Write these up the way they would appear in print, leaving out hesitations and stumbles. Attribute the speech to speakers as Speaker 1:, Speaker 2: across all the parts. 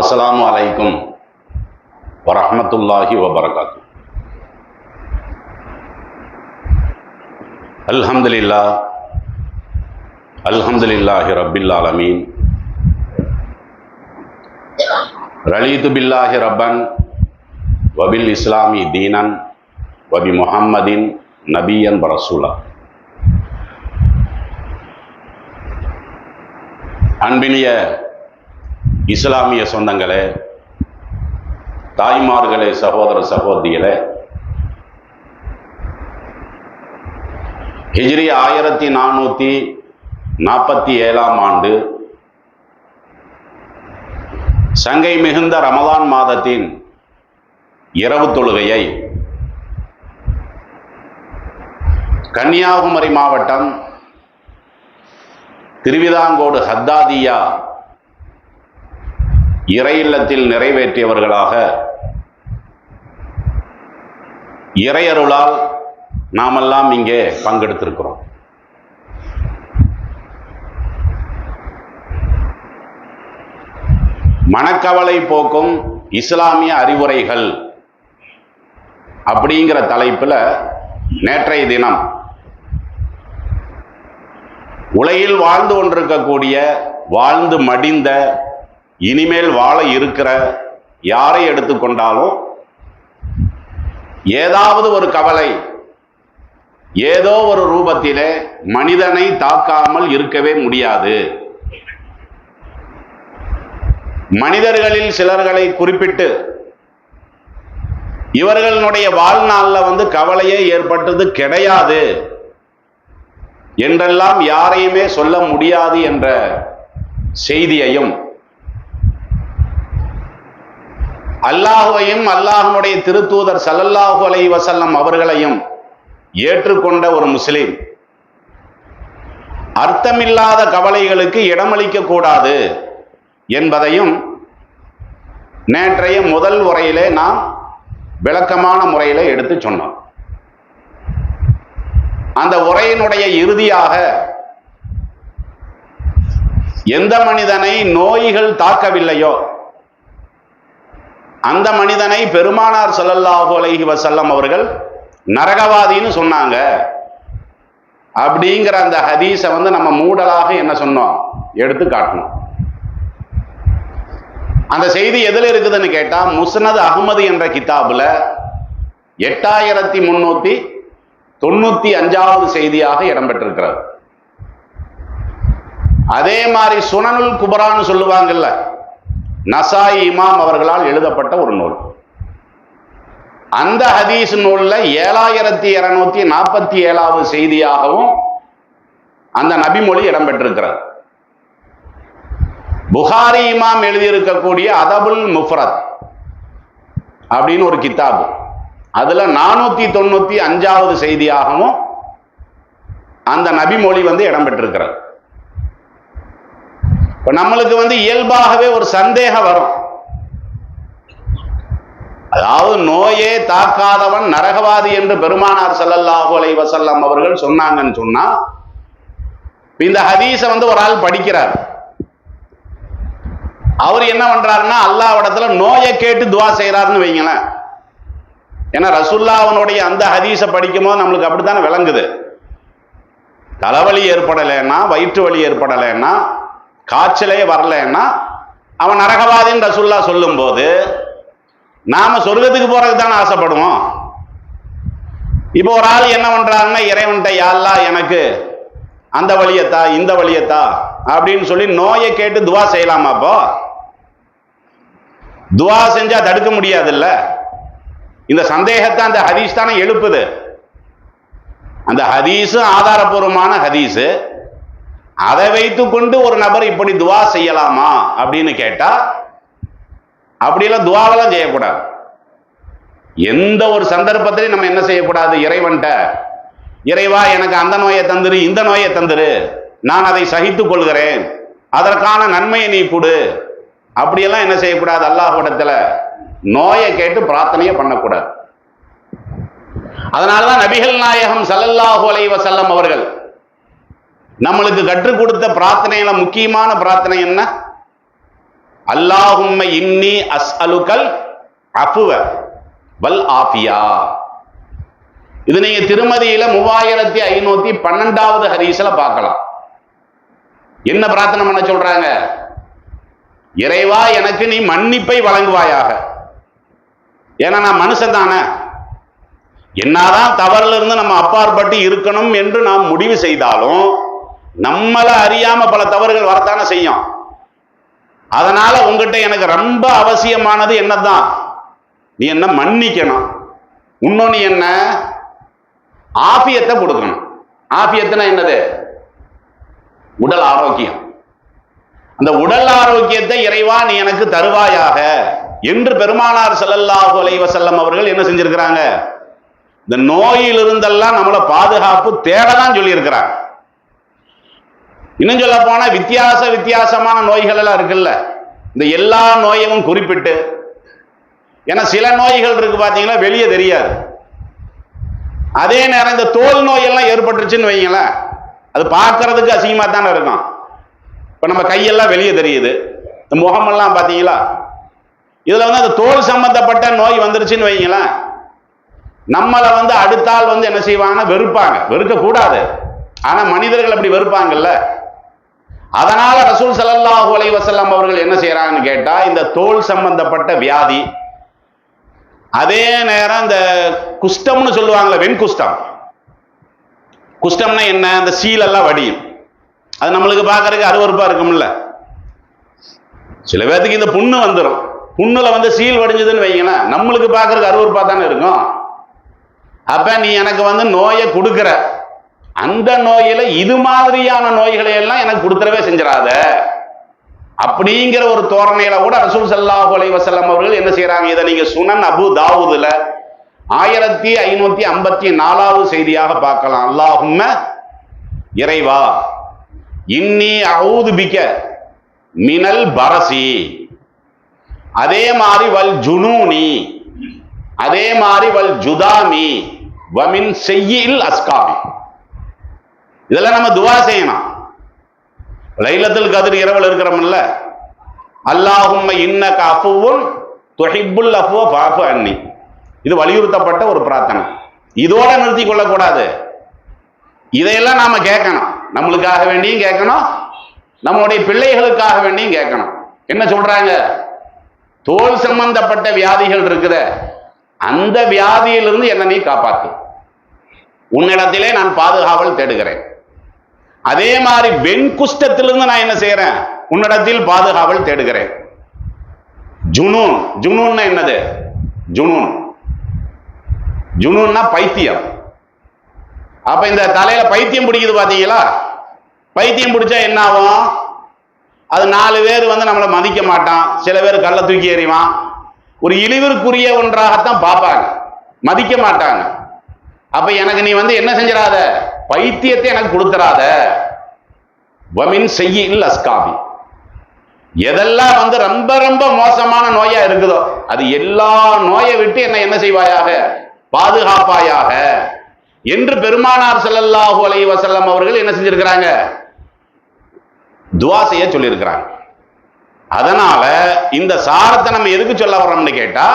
Speaker 1: அஸ்ஸலாமு அலைக்கும் வரஹ்மத்துல்லாஹி வபரகாத்து. அல்ஹம்துலில்லாஹி ரப்பில் ஆலமீன். ரலீது பில்லாஹி ரப்பன் வபில் இஸ்லாமி தீனன் வபி முஹம்மதின் நபியன் வரசூலா. அன்பினிய இஸ்லாமிய சொந்தங்களே, தாய்மார்களே, சகோதர சகோதரிகளே, ஹிஜ்ரி 1447 ஆண்டு சங்கை மிகுந்த ரமலான் மாதத்தின் இரவு தொழுகையை கன்னியாகுமரி மாவட்டம் திருவிதாங்கோடு ஹத்தாதியா இறை இல்லத்தில் நிறைவேற்றியவர்களாக இறையருளால் நாமெல்லாம் இங்கே பங்கெடுத்திருக்கிறோம். மனக்கவலை போக்கும் இஸ்லாமிய அறிவுரைகள் அப்படிங்கிற தலைப்பில் நேற்றைய தினம் உலகில் வாழ்ந்து கொண்டிருக்கக்கூடிய, வாழ்ந்து மடிந்த, இனிமேல் வாழ இருக்கிற யாரை எடுத்துக்கொண்டாலும் ஏதாவது ஒரு கவலை ஏதோ ஒரு ரூபத்திலே மனிதனை தாக்காமல் இருக்கவே முடியாது. மனிதர்களில் சிலர்களை குறிப்பிட்டு இவர்களுடைய வாழ்நாளில் கவலையே ஏற்பட்டது கிடையாது என்றெல்லாம் யாரையுமே சொல்ல முடியாது என்ற செய்தியையும், அல்லாஹுவையும் அல்லாஹ்வுடைய திருத்தூதர் ஸல்லல்லாஹு அலைஹி வஸல்லம் அவர்களையும் ஏற்றுக்கொண்ட ஒரு முஸ்லிம் அர்த்தமில்லாத கவலைகளுக்கு இடமளிக்க கூடாது என்பதையும் நேற்றைய முதல் உரையிலே நாம் விளக்கமான முறையில் எடுத்து சொன்னோம். அந்த உரையினுடைய இறுதியாக எந்த மனிதனை நோய்கள் தாக்கவில்லையோ அந்த மனிதனை பெருமானார் ஸல்லல்லாஹு அலைஹி வஸல்லம் அவர்கள் நரகவாதின்னு சொன்னாங்க அப்படிங்கிற அந்த ஹதீஸை நம்ம மூடலாக என்ன சொன்னோம், எடுத்து காட்டணும். அந்த செய்தி எதில் இருக்குதுன்னு கேட்டா, முஸ்னத் அஹ்மது என்ற கிதாபுல 8395வது செய்தியாக இடம்பெற்றிருக்கிறது. அதே மாதிரி சுனனுல் குபரான்னு சொல்லுவாங்கல்ல, நசாய் இமாம் அவர்களால் எழுதப்பட்ட ஒரு நூல். அந்த ஹதீஸ் நூல்ல 7247வது செய்தியாகவும் அந்த நபிமொழி இடம்பெற்றிருக்கிறது. புகாரி இமாம் எழுதியிருக்கக்கூடிய அதபுல் முஃப்ரத் அப்படின்னு ஒரு கிதாபு, அதுல 495வது செய்தியாகவும் அந்த நபிமொழி இடம்பெற்றிருக்கிறது. இப்ப நம்மளுக்கு இயல்பாகவே ஒரு சந்தேகம் வரும். அதாவது நோயே தாக்காதவன் நரகவாதி என்று பெருமானார் ஸல்லல்லாஹு அலைஹி வஸல்லம் அவர்கள் சொன்னாங்கன்னு சொன்னா, இந்த ஹதீஸை ஒரு ஆள் படிக்கிறார். அவர் என்ன பண்றாருன்னா, அல்லாஹ்விடத்துல நோயை கேட்டு துவா செய்யறாருன்னு வைங்களேன். ஏன்னா ரசூலுல்லாஹ்வுடைய அந்த ஹதீஸை படிக்கும் போது நம்மளுக்கு அப்படித்தானே விளங்குது. தலைவலி ஏற்படலைன்னா, வயிற்று வலி ஏற்படலைன்னா, காய்ச்சலே வரலைன்னா அவன் நரகவாதின்னு ரசூலுல்லாஹ் சொல்லும் போது நாம சொர்க்கத்துக்கு போறதுக்கு தானே ஆசைப்படுவோம். இப்போ ஒரு ஆள் என்ன பண்றாருன்னா, இறைவன்கிட்ட யா அல்லாஹ் எனக்கு அந்த வழியத்தா இந்த வழியத்தா அப்படின்னு சொல்லி நோயை கேட்டு துவா செய்யலாமா? அப்போ துவா செஞ்சா தடுக்க முடியாதுல்ல. இந்த சந்தேகத்தை அந்த ஹதீஸ் தானே எழுப்புது. அந்த ஹதீஸும் ஆதாரபூர்வமான ஹதீஸு. அதை வைத்துக்கொண்டு ஒரு நபர் இப்படி துவா செய்யலாமா அப்படின்னு கேட்டா, அப்படியெல்லாம் துவாவெல்லாம் செய்யக்கூடாது. எந்த ஒரு சந்தர்ப்பத்திலையும் நம்ம என்ன செய்யக்கூடாது, இறைவன்ட்ட இறைவா எனக்கு அந்த நோயை தந்துரு, இந்த நோயை தந்துரு, நான் அதை சகித்துக் கொள்கிறேன், அதற்கான நன்மையை நீ கொடு, அப்படியெல்லாம் என்ன செய்யக்கூடாது. அல்லாஹ்விடத்துல நோயை கேட்டு பிரார்த்தனையை பண்ணக்கூடாது. அதனாலதான் நபிகள் நாயகம் ஸல்லல்லாஹு அலைஹி வஸல்லம் அவர்கள் நம்மளுக்கு கற்றுக் கொடுத்த பிரார்த்தனையில முக்கியமான பிரார்த்தனை என்ன? அல்லாஹும்ம இன்னி அஸ்அலுகல் அஃப்வ வல் ஆஃபியா. இது நீங்க திருமதியில 3512வது ஹதீஸ்ல பார்க்கலாம். என்ன பிரார்த்தனை பண்ண சொல்றாங்க? இறைவா, எனக்கு நீ மன்னிப்பை வழங்குவாயாக. ஏன்னா நான் மனுஷன் தானே, என்னதான் தவறுல இருந்து நம்ம அப்பாற்பட்டு இருக்கணும் என்று நாம் முடிவு செய்தாலும் நம்மளை அறியாம பல தவறுகள் வரத்தானே செய்யும். அதனால உங்ககிட்ட எனக்கு ரொம்ப அவசியமானது என்னதான், நீ என்ன மன்னிக்கணும். இன்னொன்னு என்ன, ஆபியத்தை கொடுக்கணும். ஆபியத்துனா என்னது? உடல் ஆரோக்கியம். அந்த உடல் ஆரோக்கியத்தை இறைவா நீ எனக்கு தருவாயாக என்று பெருமானார் ஸல்லல்லாஹு அலைஹி வஸல்லம் அவர்கள் என்ன செஞ்சிருக்கிறாங்க? இந்த நோயிலிருந்தெல்லாம் நம்மளை பாதுகாப்பு தேடதான் சொல்லி இருக்கிறாங்க. இன்னும் சொல்ல போனா வித்தியாசமான நோய்கள் எல்லாம் இருக்குல்ல, இந்த எல்லா நோயையும் குறிப்பிட்டு, ஏன்னா சில நோய்கள் இருக்கு பாத்தீங்களா வெளியே தெரியாது. அதே நேரம் இந்த தோல் நோய் எல்லாம் ஏற்பட்டுருச்சுன்னு வைங்களேன், அது பார்க்கறதுக்கு அசிங்கமா தானே இருக்கும். இப்ப நம்ம கையெல்லாம் வெளியே தெரியுது, இந்த முகமெல்லாம் பாத்தீங்களா, இதுல வந்து அந்த தோல் சம்பந்தப்பட்ட நோய் வந்துருச்சுன்னு வைங்களேன், நம்மளை வந்து அடுத்தால் வந்து என்ன செய்வாங்கன்னா வெறுப்பாங்க. வெறுக்க கூடாது, ஆனா மனிதர்கள் அப்படி வெறுப்பாங்கல்ல. அதனால ரசூல் ஸல்லல்லாஹு அலைஹி வஸல்லம் அவர்கள் என்ன செய்யறாங்கன்னு கேட்டா, இந்த தோல் சம்பந்தப்பட்ட வியாதி, அதே நேரம் இந்த குஷ்டம்னு சொல்லுவாங்கல்ல, வெண்குஷ்டம். குஷ்டம்னா என்ன? இந்த சீலெல்லாம் வடியும், அது நம்மளுக்கு பார்க்கறதுக்கு அருவருப்பா இருக்கும்ல. சில பேர்த்துக்கு இந்த புண்ணு வந்துடும், புண்ணுல வந்து சீல் வடிஞ்சதுன்னு வைங்களேன், நம்மளுக்கு பார்க்கறதுக்கு அருவருப்பா தானே இருக்கும். அப்ப நீ எனக்கு வந்து நோயை கொடுக்கிற, அந்த நோயில இது மாதிரியான நோய்களை எல்லாம் எனக்கு கொடுத்துடவே செஞ்சிடாத அப்படிங்கிற ஒரு தோரணையில கூட ரசூல் ஸல்லல்லாஹு அலைஹி வஸல்லம் அவர்கள் என்ன செய்யறாங்க? இதை நீங்க சுனன் அபு தாவூதுல 1554வது செய்தியாக பார்க்கலாம். அல்லாஹும்ம இறைவா, இன்னி அஊது பிக மினல் பரசி, அதே மாதிரி வல் ஜுனூனி, அதே மாதிரி வல் ஜுதாமி வமின் செய்யில் அஸ்காபி. இதெல்லாம் நம்ம துவா செய்யணும். லைலத்துல் கத்ர் இரவில் இருக்கிறோம்ல, அல்லாஹும்ம இன்னக அஃபுவுன் துஹிப்புல் அஃப்வ ஃபஅஃபு அன்னி. இது வலியுறுத்தப்பட்ட ஒரு பிரார்த்தனை. இதோட நிறுத்தி கொள்ளக்கூடாது, இதையெல்லாம் நாம கேட்கணும். நம்மளுக்காக வேண்டியும் கேட்கணும், நம்முடைய பிள்ளைகளுக்காக வேண்டியும் கேட்கணும். என்ன சொல்றாங்க? தோல் சம்பந்தப்பட்ட வியாதிகள் இருக்குத, அந்த வியாதியிலிருந்து என்ன நீ காப்பாத்து, உன்னிடத்திலே நான் பாதுகாவல் தேடுகிறேன். அதே மாதிரி வெண்குஷ்டத்திலிருந்து நான் என்ன செய்யறேன்? உன்னிடத்தில் பாதுகாவல் தேடுகிறேன். ஜுனூன், ஜுனூன்னா என்னது? ஜுனூன், ஜுனூன்னா பைத்தியம். அப்ப இந்த தலையில பைத்தியம் பிடிக்குது பாத்தீங்களா? பைத்தியம் பிடிச்சா என்ன ஆகும்? அது 4 பேர் வந்து நம்மளை மதிக்க மாட்டான், சில பேர் கல்ல தூக்கி எறிவான், ஒரு இழிவிற்குரிய ஒன்றாகத்தான் பார்ப்பாங்க, மதிக்க மாட்டாங்க. அப்ப எனக்கு நீ வந்து என்ன செஞ்சிடாத, பைத்தியத்தை எனக்கு கொடுத்துறாத. வமின் செய்யில் அஸ்காபி, எதெல்லாம் வந்து ரொம்ப ரொம்ப மோசமான நோயா இருக்குதோ அது எல்லா நோயை விட்டு என்ன செய்வாயாக, பாதுகாப்பாயாக என்று பெருமானார் ஸல்லல்லாஹு அலைஹி வஸல்லம் அவர்கள் என்ன செஞ்சிருக்கிறாங்க? துஆ செய்ய சொல்லியிருக்கிறாங்க. அதனால இந்த சாரத்தை நம்ம எதுக்கு சொல்ல வர்றோம்னு கேட்டா,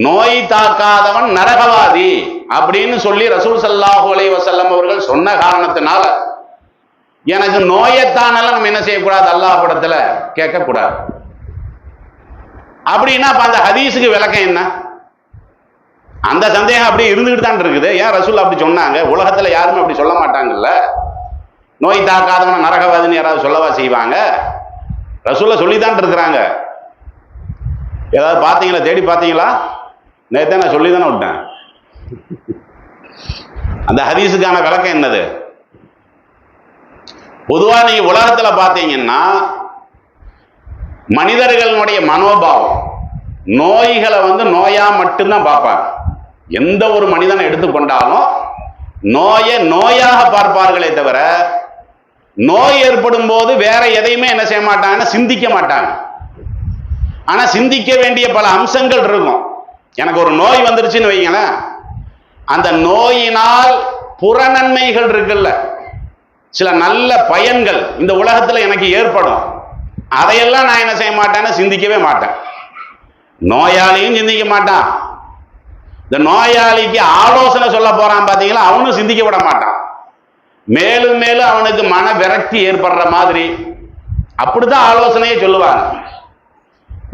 Speaker 1: நோய் தாக்காதவன் நரகவாதி அப்படின்னு சொல்லி ரசூல் ஸல்லல்லாஹு அலைஹி வஸல்லம் அவர்கள் சொன்ன காரணத்தினால எனக்கு நோயத்தானால நம்ம என்ன செய்யக்கூடாது? அல்லாஹ் படத்துல கேட்கக்கூடாது. அப்படின்னா அப்ப அந்த ஹதீஸுக்கு விளக்கம் என்ன? அந்த சந்தேகம் அப்படியே இருந்துகிட்டு தான் இருக்குது. ஏன் ரசூல் அப்படி சொன்னாங்க? உலகத்துல யாருமே அப்படி சொல்ல மாட்டாங்கல்ல. நோய் தாக்காதவன நரகவாதின்னு யாராவது சொல்லவா செய்வாங்க? ரசூலை சொல்லித்தான் இருக்கிறாங்க. ஏதாவது பார்த்தீங்களா? தேடி பார்த்தீங்களா? நேற்று நான் சொல்லி தானே விட்டேன். அந்த ஹதீஸுக்கான விளக்கம் என்னது? பொதுவா நீங்க உலகத்துல பார்த்தீங்கன்னா மனிதர்களுடைய மனோபாவம் நோய்களை வந்து நோயா மட்டும்தான் பார்ப்பாங்க. எந்த ஒரு மனிதனை எடுத்துக்கொண்டாலும் நோயை நோயாக பார்ப்பார்களே தவிர நோய் ஏற்படும் போது வேற எதையுமே என்ன செய்ய மாட்டாங்கன்னா சிந்திக்க மாட்டாங்க. ஆனா சிந்திக்க வேண்டிய பல அம்சங்கள் இருக்கும். எனக்கு ஒரு நோய் வந்துருச்சுன்னு வைங்களேன், அந்த நோயினால் புறநன்மைகள் இருக்குல்ல, சில நல்ல பயன்கள் இந்த உலகத்துல எனக்கு ஏற்படும். அதையெல்லாம் நான் என்ன செய்ய மாட்டேன்னு சிந்திக்கவே மாட்டேன். நோயாளியும் சிந்திக்க மாட்டான். இந்த நோயாளிக்கு ஆலோசனை சொல்ல போறான் பாத்தீங்களா, அவனும் சிந்திக்க விட மாட்டான். மேலும் மேலும் அவனுக்கு மன விரக்தி ஏற்படுற மாதிரி அப்படிதான் ஆலோசனையே சொல்லுவாங்க.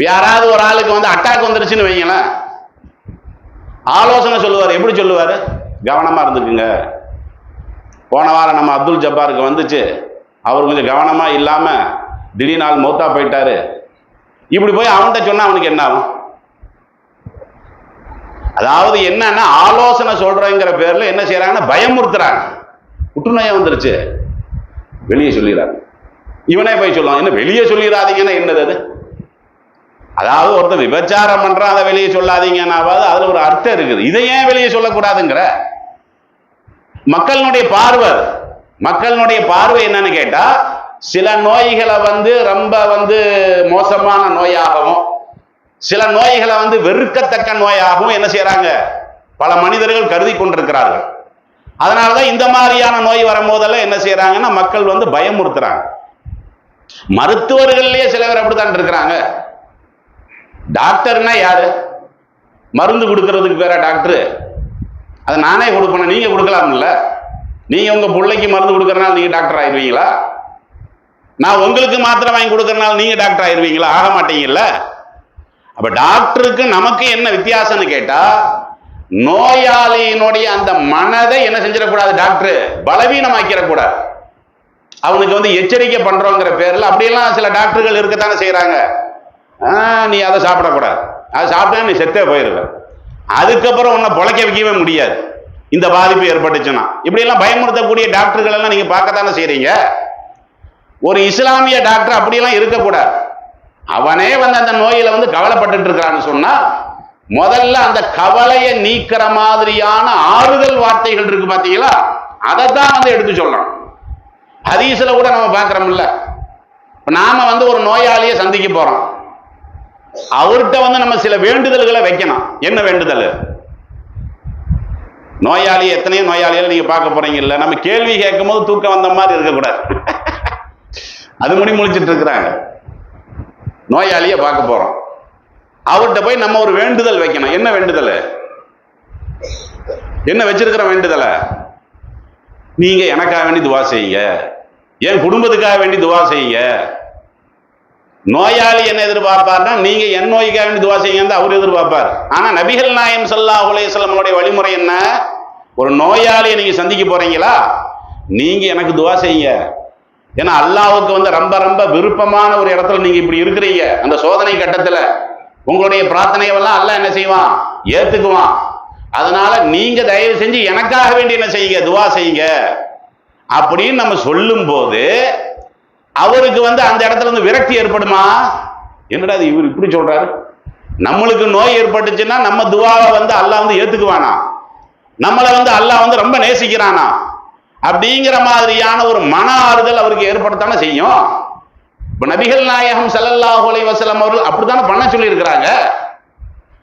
Speaker 1: யாராவது ஒரு ஆளுக்கு வந்து அட்டாக் வந்துருச்சுன்னு வைங்களேன், ஆலோசனை சொல்லுவார். எப்படி சொல்லுவார்? கவனமா இருந்துக்குங்க. போன வாரம் நம்ம அப்துல் ஜப்பாருக்கு வந்துச்சு, அவர் கொஞ்சம் கவனமா இல்லாம திடீர்னு ஆள் மௌத்தா போயிட்டாரு. இப்படி போய் அவன்கிட்ட சொன்னா அவனுக்கு என்ன ஆகும்? அதாவது என்னன்னா, ஆலோசனை சொல்றங்கிற பேர்ல என்ன செய்யறாங்கன்னா பயமுறுத்துறாங்க. புற்றுநோயா வந்துருச்சு, வெளியே சொல்லிடுறாங்க. இவனே போய் சொல்லுவான், என்ன வெளியே சொல்லிடாதீங்கன்னா என்னது அது? அதாவது ஒருத்தர் விபச்சாரம் பண்றான், அதை வெளியே சொல்லாதீங்கன்னாவது அதுல ஒரு அர்த்தம் இருக்குது. இதை ஏன் வெளியே சொல்லக்கூடாதுங்கிற மக்களுடைய பார்வை. மக்களுடைய பார்வை என்னன்னு கேட்டா, சில நோய்களை வந்து ரொம்ப வந்து மோசமான நோயாகவும், சில நோய்களை வந்து வெறுக்கத்தக்க நோயாகவும் என்ன செய்யறாங்க, பல மனிதர்கள் கருதி கொண்டிருக்கிறார்கள். அதனாலதான் இந்த மாதிரியான நோய் வரும்போதெல்லாம் என்ன செய்யறாங்கன்னா மக்கள் வந்து பயமுறுத்துறாங்க. மருத்துவர்கள்லயே சில பேர் அப்படித்தான் இருக்கிறாங்க. டாக்டர்னா யாரு? மருந்து கொடுக்கறதுக்கு பேர டாக்டர்? அதை நானே கொடுப்பேன், நீங்க கொடுக்கலாம்ல. நீங்க உங்க பிள்ளைக்கு மருந்து கொடுக்கறனால நீங்க டாக்டர் ஆயிருவீங்களா? நான் உங்களுக்கு மாத்திரை வாங்கி கொடுக்கறனால நீங்க டாக்டர் ஆயிருவீங்களா? ஆக மாட்டீங்கல்ல. அப்ப டாக்டருக்கு நமக்கு என்ன வித்தியாசம்னு கேட்டா, நோயாளியினுடைய அந்த மனதை என்ன செஞ்சிடக்கூடாது, டாக்டர் பலவீனமாக்கிடக்கூடாது. அவனுக்கு வந்து எச்சரிக்கை பண்றோங்கிற பேர்ல அப்படியெல்லாம் சில டாக்டர்கள் இருக்கத்தானே செய்யறாங்க. நீ அதை சாப்பிடக்கூடாது, அதை சாப்பிட்டா நீ செத்தே போயிருவ, அதுக்கப்புறம் உன்னை பொழைக்க வைக்கவே முடியாது இந்த பாதிப்பு ஏற்பட்டுச்சுன்னா. இப்படி எல்லாம் பயமுறுத்தக்கூடிய டாக்டர்கள் எல்லாம் நீங்க பார்க்கத்தானே செய்றீங்க. ஒரு இஸ்லாமிய டாக்டர் அப்படியெல்லாம் இருக்கக்கூடாது. அவனே வந்து அந்த நோயில வந்து கவலைப்பட்டு இருக்கிறான்னு சொன்னா, முதல்ல அந்த கவலையை நீக்கிற மாதிரியான ஆறுதல் வார்த்தைகள் இருக்கு பாத்தீங்களா, அதைத்தான் வந்து எடுத்து சொல்லணும். ஹதீஸ்ல கூட நம்ம பார்க்கிறோம்ல, நாம வந்து ஒரு நோயாளியை சந்திக்க போறோம், அவர்கிட்ட வந்து நம்ம சில வேண்டுதல்களை வைக்கணும். என்ன வேண்டுதல்? நோயாளி, எத்தனையோ நோயாளிகள் நீங்க பார்க்க போறீங்க இல்ல, நம்ம கேள்வி கேட்கும் போது தூக்கம் வந்த மாதிரி இருக்கக்கூடாது. அது முழிச்சிட்டு இருக்கிறாங்க. நோயாளியை பார்க்க போறோம், அவர்கிட்ட போய் நம்ம ஒரு வேண்டுதல் வைக்கணும். என்ன வேண்டுதல்? என்ன வச்சிருக்கிற வேண்டுதலை? நீங்க எனக்காக வேண்டி துவா செய்யுங்க, என் குடும்பத்துக்காக வேண்டி துவா செய்யுங்க. நோயாளி என்ன எதிர்பார்ப்பார்னா, நீங்க என் நோய்க்காக வேண்டி துவா செய்யுங்க அவர் எதிர்பார்ப்பார். ஆனா நபிகள் நாயகம் ஸல்லல்லாஹு அலைஹி வஸல்லம் வழிமுறை என்ன? ஒரு நோயாளியை நீங்க சந்திக்க போறீங்களா, நீங்க எனக்கு துவா செய்யுங்க. ஏன்னா அல்லாஹ்வுக்கு வந்து ரொம்ப ரொம்ப விருப்பமான ஒரு இடத்துல நீங்க இப்படி இருக்கிறீங்க. அந்த சோதனை கட்டத்துல உங்களுடைய பிரார்த்தனையெல்லாம் அல்லாஹ் என்ன செய்வான், ஏத்துக்குவான். அதனால நீங்க தயவு செஞ்சு எனக்காக வேண்டி என்ன செய்யுங்க, துவா செய்யுங்க அப்படின்னு நம்ம சொல்லும் போது அவருக்கு வந்து அந்த இடத்துல இருந்து விரக்தி ஏற்படுமா? என்னடா இவர் இப்படி சொல்றாரு, நம்மளுக்கு நோய் ஏற்பட்டுச்சுன்னா நம்ம துவாவை வந்து அல்லாஹ் வந்து ஏத்துக்குவானா, நம்மளை வந்து அல்லாஹ் வந்து ரொம்ப நேசிக்கிறானா அப்படிங்கிற மாதிரியான ஒரு மன ஆறுதல் அவருக்கு ஏற்படுத்தானே செய்யும். இப்ப நபிகள் நாயகம் ஸல்லல்லாஹு அலைஹி வஸல்லம் அவர்கள் அப்படித்தானே பண்ண சொல்லி இருக்கிறாங்க.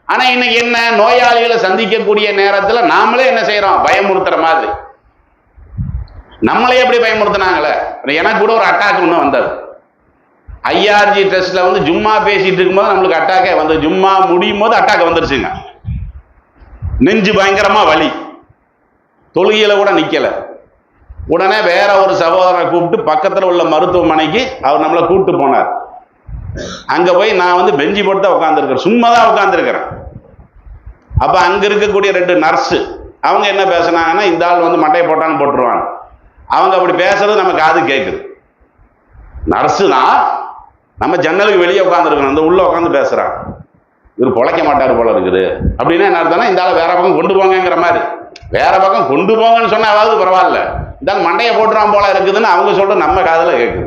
Speaker 1: ஆனா இன்னைக்கு என்ன, நோயாளிகளை சந்திக்கக்கூடிய நேரத்துல நாமளே என்ன செய்யறோம், பயமுறுத்துற மாதிரி. நம்மளே எப்படி பயமுறுத்தினாங்களே. எனக்கு கூட ஒரு அட்டாக் ஒன்று வந்தது. ஐஆர்ஜி டெஸ்ட்ல வந்து ஜும்மா பேசிட்டு இருக்கும்போது நம்மளுக்கு அட்டாக்கே வந்து, ஜும்மா முடியும் போது அட்டாக் வந்துருச்சுங்க. நெஞ்சு பயங்கரமா வலி, தொழுகையில கூட நிக்கல. உடனே வேற ஒரு சகோதரரை கூப்பிட்டு பக்கத்துல உள்ள மருத்துவமனைக்கு அவர் நம்மளை கூப்பிட்டு போனார். அங்க போய் நான் வந்து பெஞ்சி போட்டு தான் உட்காந்துருக்கிறேன், சும்மா தான் உட்காந்துருக்கிறேன். அப்ப அங்க இருக்கக்கூடிய 2 நர்ஸு அவங்க என்ன பேசுனாங்கன்னா, இந்த ஆள் வந்து மட்டையை போட்டான்னு போட்டுருவாங்க. அவங்க அப்படி பேசுறது நம்ம காது கேட்குது. நர்ஸு தான், நம்ம ஜன்னலுக்கு வெளியே உட்காந்துருக்கணும், அந்த உள்ள உட்காந்து பேசுறாங்க. இவர் பொழைக்க மாட்டாரு போல இருக்குது அப்படின்னா என்ன அர்த்தம்னா, இந்த ஆளை வேற பக்கம் கொண்டு போங்கிற மாதிரி. வேற பக்கம் கொண்டு போங்கன்னு சொன்னாவது பரவாயில்ல, இந்த ஆள் மண்டையை போட்டுறான் போல இருக்குதுன்னு அவங்க சொல்ற நம்ம காதுல கேட்குது.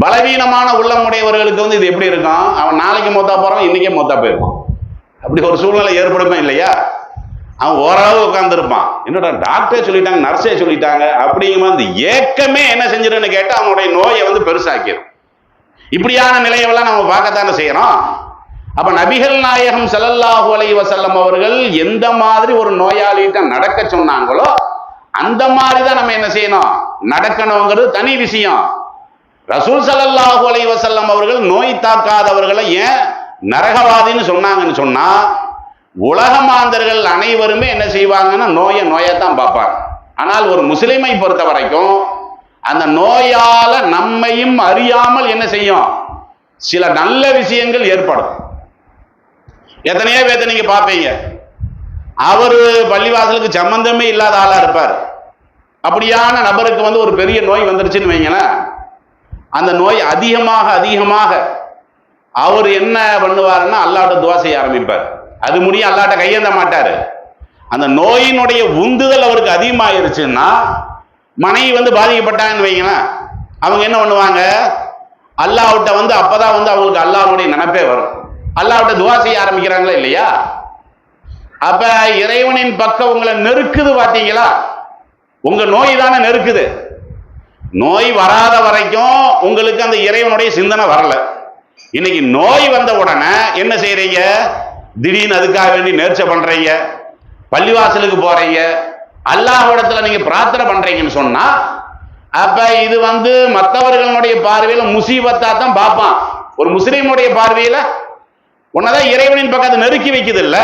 Speaker 1: பலவீனமான உள்ளமுடையவர்களுக்கு வந்து இது எப்படி இருக்கும், அவன் நாளைக்கு மூத்தா போறான், இன்னைக்கே மூத்தா போயிருப்பான். அப்படி ஒரு சூழ்நிலை ஏற்படுமா இல்லையா? அவன் ஓரளவு உட்கார்ந்துருப்பான், என்னடா டாக்டரே சொல்லிட்டாங்க, நர்ஸே சொல்லிட்டாங்க அப்படிங்கும்போது அந்த ஏக்கமே என்ன செஞ்சிருன்னு கேட்டா அவனுடைய நோயை வந்து பெருசாக்கிடும். இப்படியான நிலையெல்லாம் நம்ம பார்க்கத்தானே செய்யறோம். அப்ப நபிகள் நாயகம் ஸல்லல்லாஹு அலைஹி வஸல்லம் அவர்கள் எந்த மாதிரி ஒரு நோயாளிகிட்ட நடக்க சொன்னாங்களோ அந்த மாதிரி தான் நம்ம என்ன செய்யணும், நடக்கணுங்கிறது தனி விஷயம். ரசூல் ஸல்லல்லாஹு அலைஹி வஸல்லம் அவர்கள் நோய் தாக்காதவர்களை ஏன் நரகவாதின்னு சொன்னாங்கன்னு சொன்னா, உலக மாந்தர்கள் அனைவருமே என்ன செய்வாங்கன்னா நோயைத்தான் பார்ப்பாங்க. ஆனால் ஒரு முஸ்லிமை பொறுத்த வரைக்கும் அந்த நோயால நம்மையும் அறியாமல் என்ன செய்யும், சில நல்ல விஷயங்கள் ஏற்படும். எத்தனையோ பேர்த்த நீங்க பார்ப்பீங்க, அவரு பள்ளிவாசலுக்கு சம்பந்தமே இல்லாத ஆளா இருப்பார். அப்படியான நபருக்கு ஒரு பெரிய நோய் வந்துருச்சுன்னு வைங்களேன், அந்த நோய் அதிகமாக அவர் என்ன பண்ணுவாருன்னா அல்லாஹ்ட்ட துஆ செய்ய ஆரம்பிப்பார். அது முடியும் அல்லாஹ்ட்ட கையேந்த மாட்டாரு. அந்த நோயினுடைய உந்துதல் அவருக்கு அதிகமாயிருச்சுன்னா, மனைவி பாதிக்கப்பட்டாங்கன்னு வைங்களேன், அவங்க என்ன பண்ணுவாங்க, அல்லாஹ்ட்ட அப்பதான் அவங்களுக்கு அல்லாஹ்வுடைய நினைப்பே வரும். அல்லாஹ்ட்ட துஆ செய்ய ஆரம்பிக்கிறாங்களா இல்லையா? அப்ப இறைவனின் பக்கம் உங்களை நெருக்குது பார்த்தீங்களா? உங்க நோய் தானே நெருக்குது. நோய் வராத வரைக்கும் உங்களுக்கு அந்த இறைவனுடைய சிந்தனை வரல. இன்னைக்கு நோய் வந்த உடனே என்ன செய்யறீங்க, திடீர்னு அதுக்காக வேண்டி நேர்ச்சை பண்றீங்க, பள்ளிவாசலுக்கு போறீங்க, அல்லாஹ்விடத்துல நீங்க பிரார்த்தனை பண்றீங்கன்னு சொன்னா, அப்ப இது மற்றவர்களுடைய பார்வையில முசீபத்தா தான் பார்ப்பான். ஒரு முஸ்லீமுடைய பார்வையில உன்னதான் இறைவனின் பக்கத்தை நெருக்கி வைக்குது இல்ல.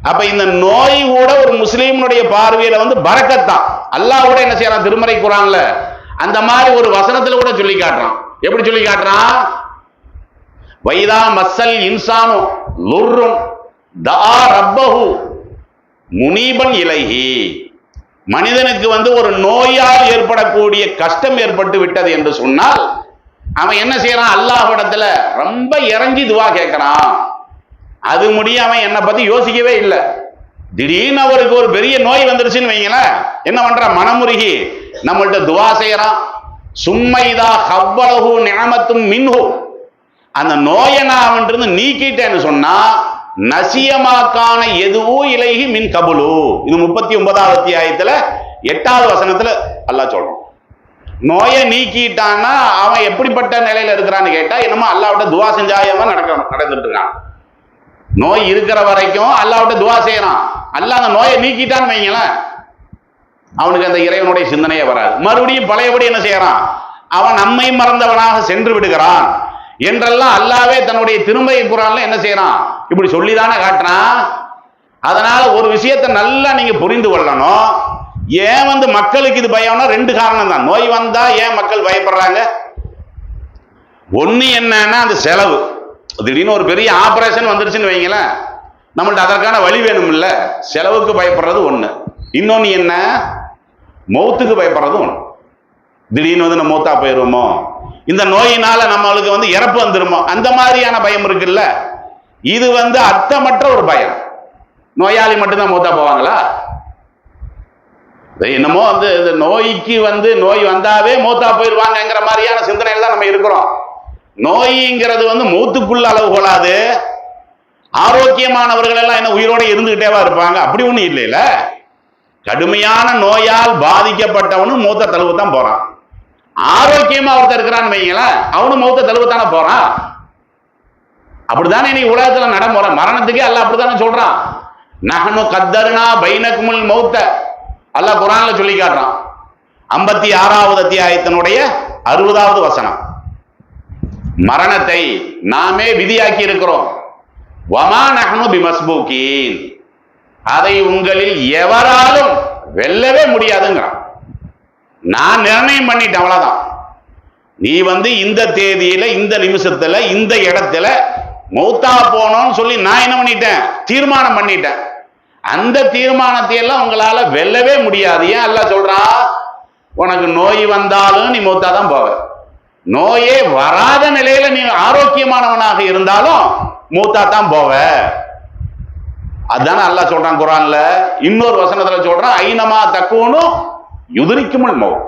Speaker 1: அப்ப இந்த நோய் கூட ஒரு முஸ்லீமுடைய பார்வையில பரக்கத்தான். அல்லாஹ் கூட என்ன செய்யறான், திருமறை குர்ஆன்ல அந்த மாதிரி ஒரு வசனத்துல கூட சொல்லி காட்டுறான். எப்படி சொல்லி காட்டுறான், வைதா மஸ்ஸல் இன்சானு லுர்ருன் தஆ ரப்பஹு முனீபன் இலைஹி. மனிதனுக்கு ஒரு நோயால் ஏற்படக்கூடிய கஷ்டம் ஏற்பட்டு விட்டது என்று சொன்னால் அவன் என்ன செய்யறான், அல்லாஹ்விடத்துல ரொம்ப இறங்கி துவா கேட்கிறான். அது முடிய அவன் என்னை பத்தி யோசிக்கவே இல்லை. திடீர்னு அவருக்கு ஒரு பெரிய நோய் வந்துருச்சுன்னு வைங்களேன், என்ன பண்றான், மனமுருகி நம்மள்ட்ட துவா செய்யறான். சும்மைதா ஹவ்வலஹு நிஅமத்தும் மின்ஹு, அந்த நோயை நான் அவன்கிட்ட நீக்கிட்டேன்னு சொன்னா, நசியமாக்கான எதுவும் இலைஹி மின் கபுலு. இது 39வது அத்தியாயத்துல 8வது வசனத்துல அல்லாஹ் சொல்றான். நோயை நீக்கிட்டான்னா அவன் எப்படிப்பட்ட நிலையில இருக்கிறான்னு கேட்டா, என்னமோ அல்லாஹ்விட்ட துவா செஞ்சாயமா நடந்துட்டு இருக்கான். நோய் இருக்கிற வரைக்கும் அல்லாஹ்விட்ட துவா செய்யறான். அல்லாஹ் அந்த நோயை நீக்கிட்டான்னு வைங்களேன், அவனுக்கு அந்த இறைவனுடைய சிந்தனையே வராது. மறுபடியும் பழையபடி என்ன செய்யறான், அவன் நம்மை மறந்தவனாக சென்று விடுகிறான் என்றெல்லாம் அல்லாஹ்வே தன்னுடைய திருமறை குர்ஆன்ல என்ன செய்யறான், இப்படி சொல்லிதானே காட்டுறான். அதனால ஒரு விஷயத்தை நல்லா நீங்க புரிந்து கொள்ளணும். ஏன் மக்களுக்கு இது பயம்னா ரெண்டு காரணம் தான். நோய் வந்தா ஏன் மக்கள் பயப்படுறாங்க, ஒண்ணு என்னன்னா அந்த செலவு. திடீர்னு ஒரு பெரிய ஆபரேஷன் வந்துருச்சுன்னு வைங்களேன், நம்மள்ட்ட அதற்கான வழி வேணும் இல்ல, செலவுக்கு பயப்படுறது ஒண்ணு. இன்னொன்னு என்ன, மௌத்துக்கு பயப்படுறது ஒண்ணு. திடீர்னு நம்ம மௌத்தா போயிருவோமோ, இந்த நோயினால நம்மளுக்கு இறப்பு வந்துருமோ, அந்த மாதிரியான பயம் இருக்குல்ல. இது அர்த்தமற்ற ஒரு பயம். நோயாளி மட்டும்தான் மௌத்தா போவாங்களா? என்னமோ இந்த நோய்க்கு நோய் வந்தாவே மௌத்தா போயிருவாங்கிற மாதிரியான சிந்தனையில தான் நம்ம இருக்கிறோம். நோய்ங்கிறது மௌத்துக்குள்ள அளவு கொள்ளாது. ஆரோக்கியமானவர்கள் எல்லாம் என்ன உயிரோட இருந்துகிட்டேவா இருப்பாங்க? அப்படி ஒண்ணு இல்லைல்ல. கடுமையான நோயால் பாதிக்கப்பட்டவனும் மௌத்த தழுவு தான் போறான். ஆரோக்கியமா ஒருத்தர் இருக்கிறான்னு வைங்களேன், அவனும் மௌத்த தழுவுத்தானே போறான். அப்படித்தானே நீ உலகத்துல நடைமுறை. மரணத்துக்கே அல்லாஹ் அப்படித்தானே சொல்றான், நஹ்னு கத்தர்னா பைனக்குமுல் மௌத்த. அல்லாஹ் குர்ஆன்ல சொல்லி காட்டுறான். 56வது அத்தியாயத்தினுடைய 60வது வசனம். மரணத்தை நாமே விதியாக்கி இருக்கிறோம். வமா நஹ்னு பிமஸ்பூகீன், அதை உங்களில் எவராலும் வெல்லவே முடியாதுங்கிறான். நான் நிர்ணயம் பண்ணிட்டேன், அவ்வளவுதான். நீ இந்த தேதியில இந்த நிமிஷத்துல இந்த இடத்துல மௌத்தா போனோம்னு சொல்லி நான் என்ன பண்ணிட்டேன், தீர்மானம் பண்ணிட்டேன். அந்த தீர்மானத்தை எல்லாம் உங்களால வெல்லவே முடியாது. ஏன் அல்லாஹ் சொல்றான், உனக்கு நோய் வந்தாலும் நீ மௌத்தா தான் போவ. நோயே வராத நிலையில நீ ஆரோக்கியமானவனாக இருந்தாலும் மௌத்தா தான் போவ. அதான அல்லாஹ் சொல்றான் குர்ஆன்ல. இன்னொரு வசனத்துல சொல்றான், ஐனமா தக்கூனு யுத்ரிக்குமுல் மௌத்.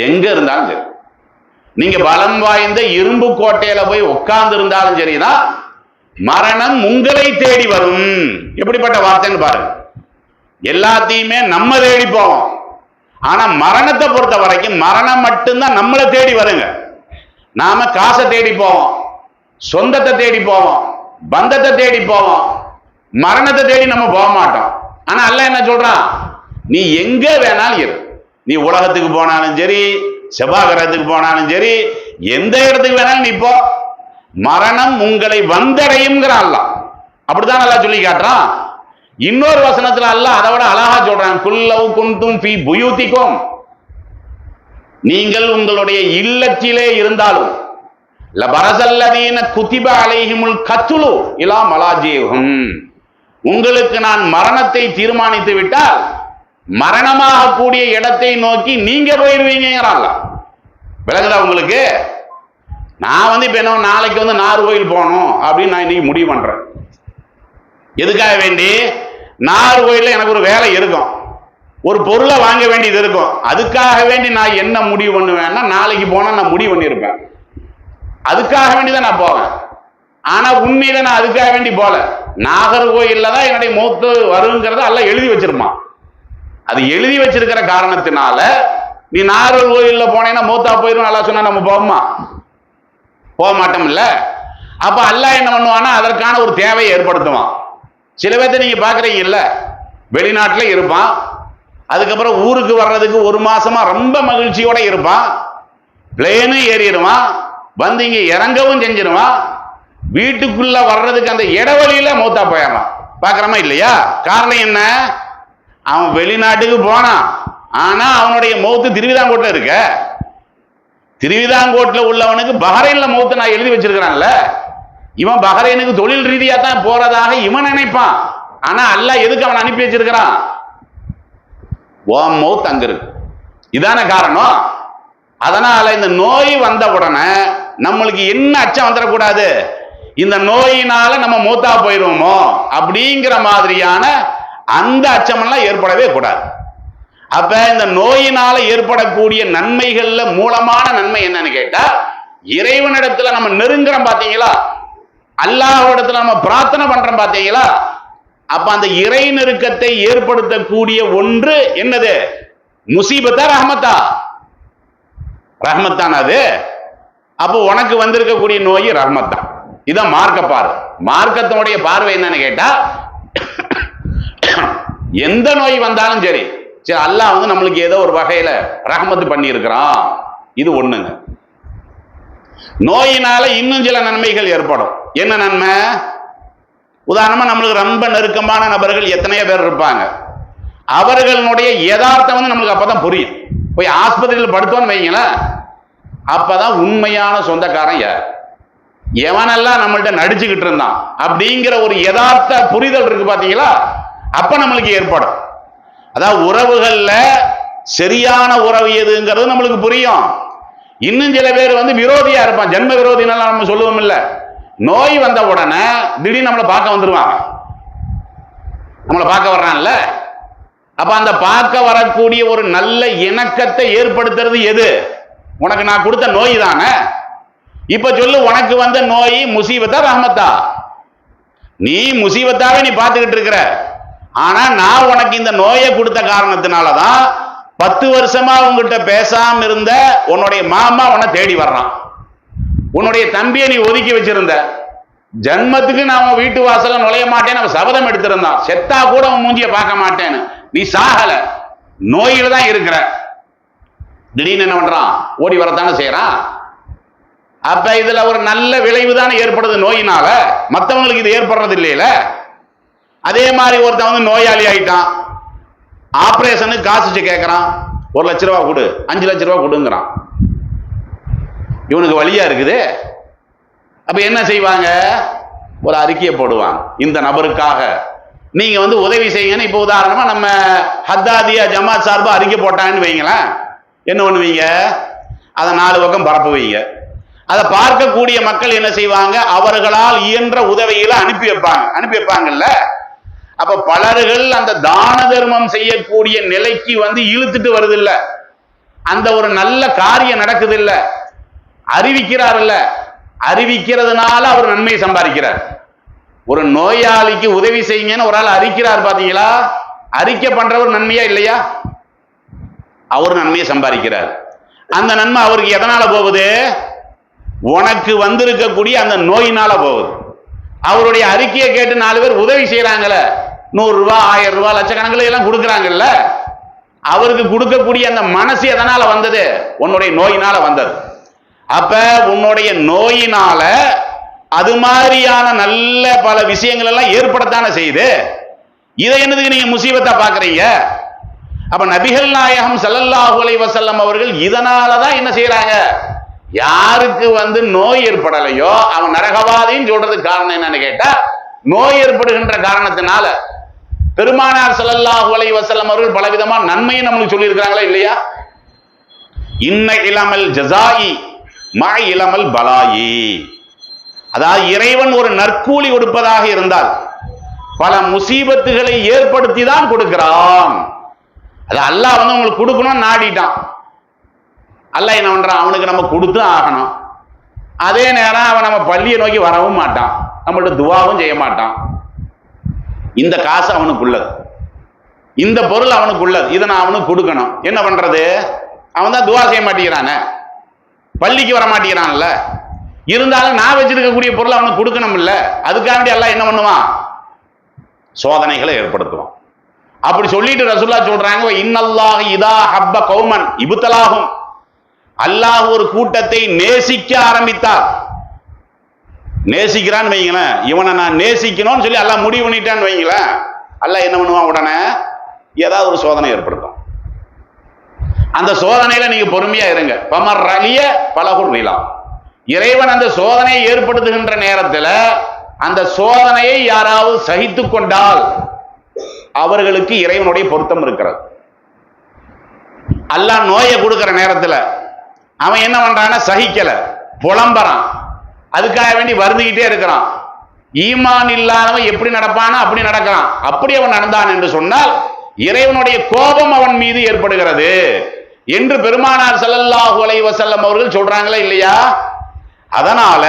Speaker 1: எங்க இருந்தாலும் சரி, நீங்க பலம் வாய்ந்த இரும்பு கோட்டையில போய் உட்கார்ந்து இருந்தாலும் சரிதான், மரணம் உங்களை தேடி வரும். எப்படிப்பட்ட வார்த்தைன்னு பாருங்க. எல்லாத்தையுமே நம்ம தேடி போவோம், ஆனா மரணத்தை பொறுத்த வரைக்கும் மரணம் மட்டும்தான் நம்மளை தேடி வருங்க. நாம காசை தேடி போவோம், சொந்தத்தை தேடி போவோம், பந்தத்தை தேடி போவோம், மரணத்தை தேடி நம்ம போக மாட்டோம். ஆனா அல்லாஹ் என்ன சொல்றான், நீ எங்க வேணாலும் இரு. நீ உலகத்துக்கு போனாலும் சரி, செவ்வாய் கிரகத்துக்கு போனாலும் சரி, எந்த இடத்துக்கு வேணாலும் நிப்போ, மரணம் உங்களை வந்தடையும்ங்கிற அல்லாஹ் அப்படிதான் நல்லா சொல்லி காட்டுறான். இன்னொரு வசனத்துல அல்லாஹ் அதை விட அழகா சொல்றான், குல்லவ் குன்தும் ஃபீ புயூதிக்கும், நீங்கள் உங்களுடைய இல்லத்திலே இருந்தாலும், லபரஸல்லதீன குதிப அலைஹிமுல் கத்லு இலா மலாஜிஹும், உங்களுக்கு நான் மரணத்தை தீர்மானித்து விட்டால் மரணமாக கூடிய இடத்தை நோக்கி நீங்க போயிருவீங்கிறாங்க. விளங்குதா உங்களுக்கு? நான் இப்ப என்ன, நாளைக்கு நாகர்கோயில் போகணும் அப்படின்னு நான் இன்னைக்கு முடிவு பண்றேன். எதுக்காக வேண்டி? நாகர்கோயில்ல எனக்கு ஒரு வேலை இருக்கும், ஒரு பொருளை வாங்க வேண்டியது இருக்கும். அதுக்காக வேண்டி நான் என்ன முடிவு பண்ணுவேன்னா, நாளைக்கு போனா நான் முடிவு பண்ணியிருப்பேன், அதுக்காக வேண்டிதான் நான் போவேன். ஆனா உண்மையில நான் அதுக்காக வேண்டி போல, நாகர்கோயில்ல தான் என்னுடைய மௌத்து வருங்கிறத எல்லாம் எழுதி வச்சிருப்பான். அது எழுதி வச்சிருக்கிற காரணத்தினால நீ நாகர்கோயில்ல போனேன்னா மௌத்தா போயிரும் நல்லா சொன்னா நம்ம போவோமா? போக மாட்டோம் இல்ல. அப்ப அல்லாஹ் என்ன பண்ணுவான்னா அதற்கான ஒரு தேவையை ஏற்படுத்துவான். சில பேர்த்த நீங்க பாக்குறீங்கல்ல, வெளிநாட்டுல இருப்பான், அதுக்கப்புறம் ஊருக்கு வர்றதுக்கு ஒரு மாசமா ரொம்ப மகிழ்ச்சியோட இருப்பான், பிளேனும் ஏறிடுவான், வந்து இங்க இறங்கவும் செஞ்சிருவான், வீட்டுக்குள்ள வர்றதுக்கு அந்த இடவழியில மௌத்தா போயிடறான். பாக்குறமா இல்லையா? காரணம் என்ன? அவன் வெளிநாட்டுக்கு போனான், ஆனா அவனுடைய மௌத்து திருவிதாங்கோட்டில் இருக்க. திருவிதாங்கோட்டில் உள்ளவனுக்கு பஹ்ரைன்ல மௌத்து நான் எழுதி வச்சிருக்கிறான்ல, இவன் பஹ்ரைனுக்கு தொழில் ரீதியா தான் போறதாக இவன் நினைப்பான். ஆனா அல்லாஹ் எதுக்கு அவன் அனுப்பி வச்சிருக்கிறான்? ஓம் மௌத் அங்க இருக்கு. இதான காரணம். அதனால இந்த நோய் வந்த உடனே நம்மளுக்கு என்ன அச்சம் வந்துடக்கூடாது, இந்த நோயினால நம்ம மூத்தா போயிருவோமோ அப்படிங்கிற மாதிரியான அந்த அச்சமெல்லாம் ஏற்படவே கூடாது. அப்ப இந்த நோயினால ஏற்படக்கூடிய நன்மைகள்ல மூலமான நன்மை என்னன்னு கேட்டா, இறைவனிடத்துல நம்ம நெருங்குறோம் பாத்தீங்களா, அல்லாஹ்விடத்துல நம்ம பிரார்த்தனை பண்றோம் பாத்தீங்களா, அப்ப அந்த இறை நெருக்கத்தை ஏற்படுத்தக்கூடிய ஒன்று என்னது? முசீபத்தா ரஹ்மத்தா? ரஹ்மத்தான் அது. அப்போ உனக்கு வந்திருக்கக்கூடிய நோய் ரஹ்மத்தான். இதான் மார்க்க பார்வை. மார்க்கத்தினுடைய பார்வை என்னன்னு கேட்டா, எந்த நோய் வந்தாலும் சரி சரி அல்லாஹ் நம்மளுக்கு ஏதோ ஒரு வகையில ரஹ்மத்து பண்ணி இருக்கிறான். இது ஒண்ணுங்க. நோயினால இன்னும் சில நன்மைகள் ஏற்படும். என்ன நன்மை? உதாரணமா நம்மளுக்கு ரொம்ப நெருக்கமான நபர்கள் எத்தனையோ பேர் இருப்பாங்க, அவர்களுடைய யதார்த்தம் நம்மளுக்கு அப்பதான் புரியும். போய் ஆஸ்பத்திரியில் படுத்தோன்னு வைங்களேன், அப்பதான் உண்மையான சொந்தக்காரன் யார், எவனெல்லாம் நம்மள்ட்ட நடிச்சுக்கிட்டு இருந்தான் அப்படிங்கிற ஒரு யதார்த்த புரிதல் இருக்கு பாத்தீங்களா, அப்ப நம்மளுக்கு ஏற்படும். அதாவது உறவுகள்ல சரியான உறவு எதுங்கிறது நம்மளுக்கு புரியும். இன்னும் சில பேர் விரோதியா இருப்பான், ஜென்ம விரோதினெல்லாம் நம்ம சொல்லுவோம் இல்ல, நோய் வந்த உடனே திடீர்னு நம்மளை பார்க்க வந்துருவாங்க, நம்மளை பார்க்க வர்றான்ல. அப்ப அந்த பார்க்க வரக்கூடிய ஒரு நல்ல இணக்கத்தை ஏற்படுத்துறது எது? உனக்கு நான் கொடுத்த நோய் தானே. இப்ப சொல்லு, உனக்கு வந்த நோய் முசீபத்தா ரஹ்மத்தா? நீ முசீபத்தாவே நீ பார்த்துக்கிட்டு இருக்கிற. ஆனா நான் உனக்கு இந்த நோயை கொடுத்த காரணத்தினாலதான் 10 வருஷமா உங்ககிட்ட பேசாம இருந்த உன்னுடைய மாமா உன்னை தேடி வர்றான், உன்னுடைய தம்பியை நீ ஒதுக்கி வச்சிருந்த, ஜன்மத்துக்கு நான் வீட்டு வாசல நுழைய மாட்டேன்னு அவன் சபதம் எடுத்திருந்தான், செத்தா கூட உன் மூஞ்சிய பார்க்க மாட்டேன்னு. நீ சாகல, நோயில தான் இருக்கிற. திடீர்னு என்ன பண்றான்? ஓடி வரத்தானே செய்யறான். அப்ப இதுல ஒரு நல்ல விளைவு தானே ஏற்படுது நோயினால, மற்றவங்களுக்கு இது ஏற்படுறது இல்லையில. அதே மாதிரி ஒருத்தன் நோயாளி ஆயிட்டான், ஆபரேஷனுக்கு காசு கேட்கறான், 1 லட்ச ரூபா கொடு, 5 லட்ச ரூபா கொடுங்கிறான். இவனுக்கு வழியா இருக்குது. அப்ப என்ன செய்வாங்க? ஒரு அறிக்கையை போடுவாங்க, இந்த நபருக்காக நீங்க உதவி செய்யுங்கன்னு. இப்ப உதாரணமா நம்ம ஹத்தாதியா ஜமாத் சார்பா அறிக்கை போட்டாங்கன்னு வைங்களேன், என்ன பண்ணுவீங்க? அதை 4 பக்கம் பரப்புவீங்க. அதை பார்க்கக்கூடிய மக்கள் என்ன செய்வாங்க? அவர்களால் இயன்ற உதவியில அனுப்பி வைப்பாங்கல்ல. அப்ப பலர்கள் அந்த தான தர்மம் செய்யக்கூடிய நிலைக்கு இழுத்துட்டு வருது இல்ல, அந்த ஒரு நல்ல காரியம் நடக்குது இல்ல, அறிவிக்கிறார் இல்ல, அறிவிக்கிறதுனால அவர் நன்மையை சம்பாதிக்கிறார். ஒரு நோயாளிக்கு உதவி செய்யுங்கன்னு ஒரு ஆள் அறிக்கிறார் பாத்தீங்களா, அறிக்கை பண்றவர் நன்மையா இல்லையா? அவர் நன்மையை சம்பாதிக்கிறார். அந்த நன்மை அவருக்கு எதனால போகுது? உனக்கு வந்திருக்கக்கூடிய அந்த நோயினால போகுது. அவருடைய அறிக்கையை கேட்டு 4 பேர் உதவி செய்யறாங்கல்ல, 100 ரூபாய் 1000 ரூபாய் லட்சக்கணக்கில் எல்லாம் கொடுக்குறாங்கல்ல, அவருக்கு கொடுக்கக்கூடிய அந்த மனசு எதனால வந்தது? உன்னுடைய நோயினால வந்தது. அப்ப உன்னுடைய நோயினால அது மாதிரியான நல்ல பல விஷயங்கள் எல்லாம் ஏற்படத்தானே செய்யுது. இதை என்னதுக்கு நீங்க முசீபத்தா பாக்குறீங்க? அப்ப நபிகள் நாயகம் ஸல்லல்லாஹு அலைஹி வஸல்லம் அவர்கள் இதனாலதான் என்ன செய்யறாங்க, யாருக்கு நோய் ஏற்படலையோ அவன் நரகவாதின்னு சொல்றதுக்கு காரணம் என்னன்னு கேட்டா, நோய் ஏற்படுகின்ற காரணத்தினால பெருமானார் ஸல்லல்லாஹு அலைஹி வஸல்லம் அவர்கள் பலவிதமான நன்மையை நம்மளுக்கு சொல்லி இருக்கிறாங்களா இல்லையா? இன்ன இலமல் ஜஸாயி மா இலமல் பலாயி. அதாவது இறைவன் ஒரு நற்கூலி கொடுப்பதாக இருந்தால் பல முசீபத்துகளை ஏற்படுத்தி தான் கொடுக்கிறான். அது அல்லாஹ் உங்களுக்கு கொடுக்கணும் நாடிட்டான். அல்லாஹ் என்ன பண்றான், அவனுக்கு நம்ம கொடுத்து ஆகணும். அதே நேரம் அவன் நம்ம பள்ளியை நோக்கி வரவும் மாட்டான், நம்மள்ட்ட துவாவும் செய்ய மாட்டான். இந்த காசு அவனுக்குள்ளது, இந்த பொருள் அவனுக்குள்ளது, இதை நான் அவனுக்கு கொடுக்கணும். என்ன பண்றது? அவன் தான் துவா செய்ய மாட்டேங்கிறானே, பள்ளிக்கு வர மாட்டேங்கிறான்ல. இருந்தாலும் நான் வச்சிருக்கக்கூடிய பொருள் அவனுக்கு கொடுக்கணும் இல்ல, அதுக்காக எல்லாம் என்ன பண்ணுவான், சோதனைகளை ஏற்படுத்துவான். அப்படி சொல்லிட்டு ரசூலுல்லாஹ் சொல்றாங்க, இன்னல்லாஹ் இதா ஹப்ப கௌமன் இப்தலாஹும். அல்லாஹ் ஒரு கூட்டத்தை நேசிக்க ஆரம்பித்தார். நேசிக்கிறான்னு வைங்களேன், இவனை நான் நேசிக்கணும்னு சொல்லி அல்லாஹ் முடிவு பண்ணிட்டான்னு வைங்களேன், அல்லாஹ் என்ன பண்ணுவான், உடனே ஏதாவது ஒரு சோதனை ஏற்படுத்தும். அந்த சோதனையில நீங்க பொறுமையா இருங்க. பமர் ரலிய பலகுர் ரிலா. இறைவன் அந்த சோதனையை ஏற்படுத்துகின்ற நேரத்தில் அந்த சோதனையை யாராவது சகித்து கொண்டால் அவர்களுக்கு இறைவனுடைய பொருத்தம் இருக்கிறது. அல்லாஹ் நோயை கொடுக்கிற நேரத்தில் அவன் என்ன பண்றான்னா, சகிக்கல, புலம்பறான், அதுக்காக வேண்டி வருந்திக்கிட்டே இருக்கிறான். ஈமான் இல்லாதவன் எப்படி நடப்பானா அப்படி நடக்கிறான். அப்படி அவன் நடந்தான் என்று சொன்னால் இறைவனுடைய கோபம் அவன் மீது ஏற்படுகிறது என்று பெருமானார் ஸல்லல்லாஹு அலைஹி வஸல்லம் அவர்கள் சொல்றாங்களா இல்லையா? அதனால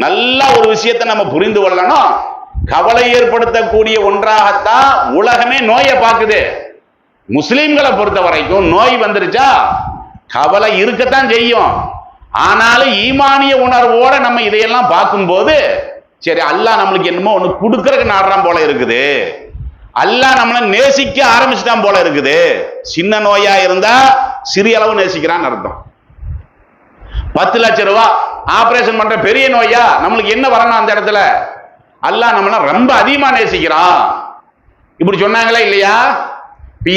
Speaker 1: நல்ல ஒரு விஷயத்தை நம்ம புரிந்து கொள்ளணும். கவலை ஏற்படுத்தக்கூடிய ஒன்றாகத்தான் உலகமே நோயை பார்க்குது. முஸ்லிம்களை பொறுத்த வரைக்கும் நோய் வந்துருச்சா கவலை இருக்கத்தான் செய்யும். ஆனாலும் ஈமானிய உணர்வோட நம்ம இதையெல்லாம் பார்க்கும்போது, சரி அல்லாஹ் நம்மளுக்கு என்னமோ ஒண்ணு கொடுக்கறதுக்கு நாடுறான் போல இருக்குது, அல்லாஹ் நம்மளை நேசிக்க ஆரம்பிச்சுட்டான் போல இருக்குது. சின்ன நோயா இருந்தா சிறிய அளவு நேசிக்கிறான்னு அர்த்தம். 10 லட்சம் ரூபாய் ஆபரேஷன் பண்ற பெரிய நோயா நம்மளுக்கு என்ன வரணும் அந்த இடத்துல, அல்லாஹ் நம்மள ரொம்ப அதிகமா நேசிக்கிறான். இப்படி சொன்னாங்களா இல்லையா?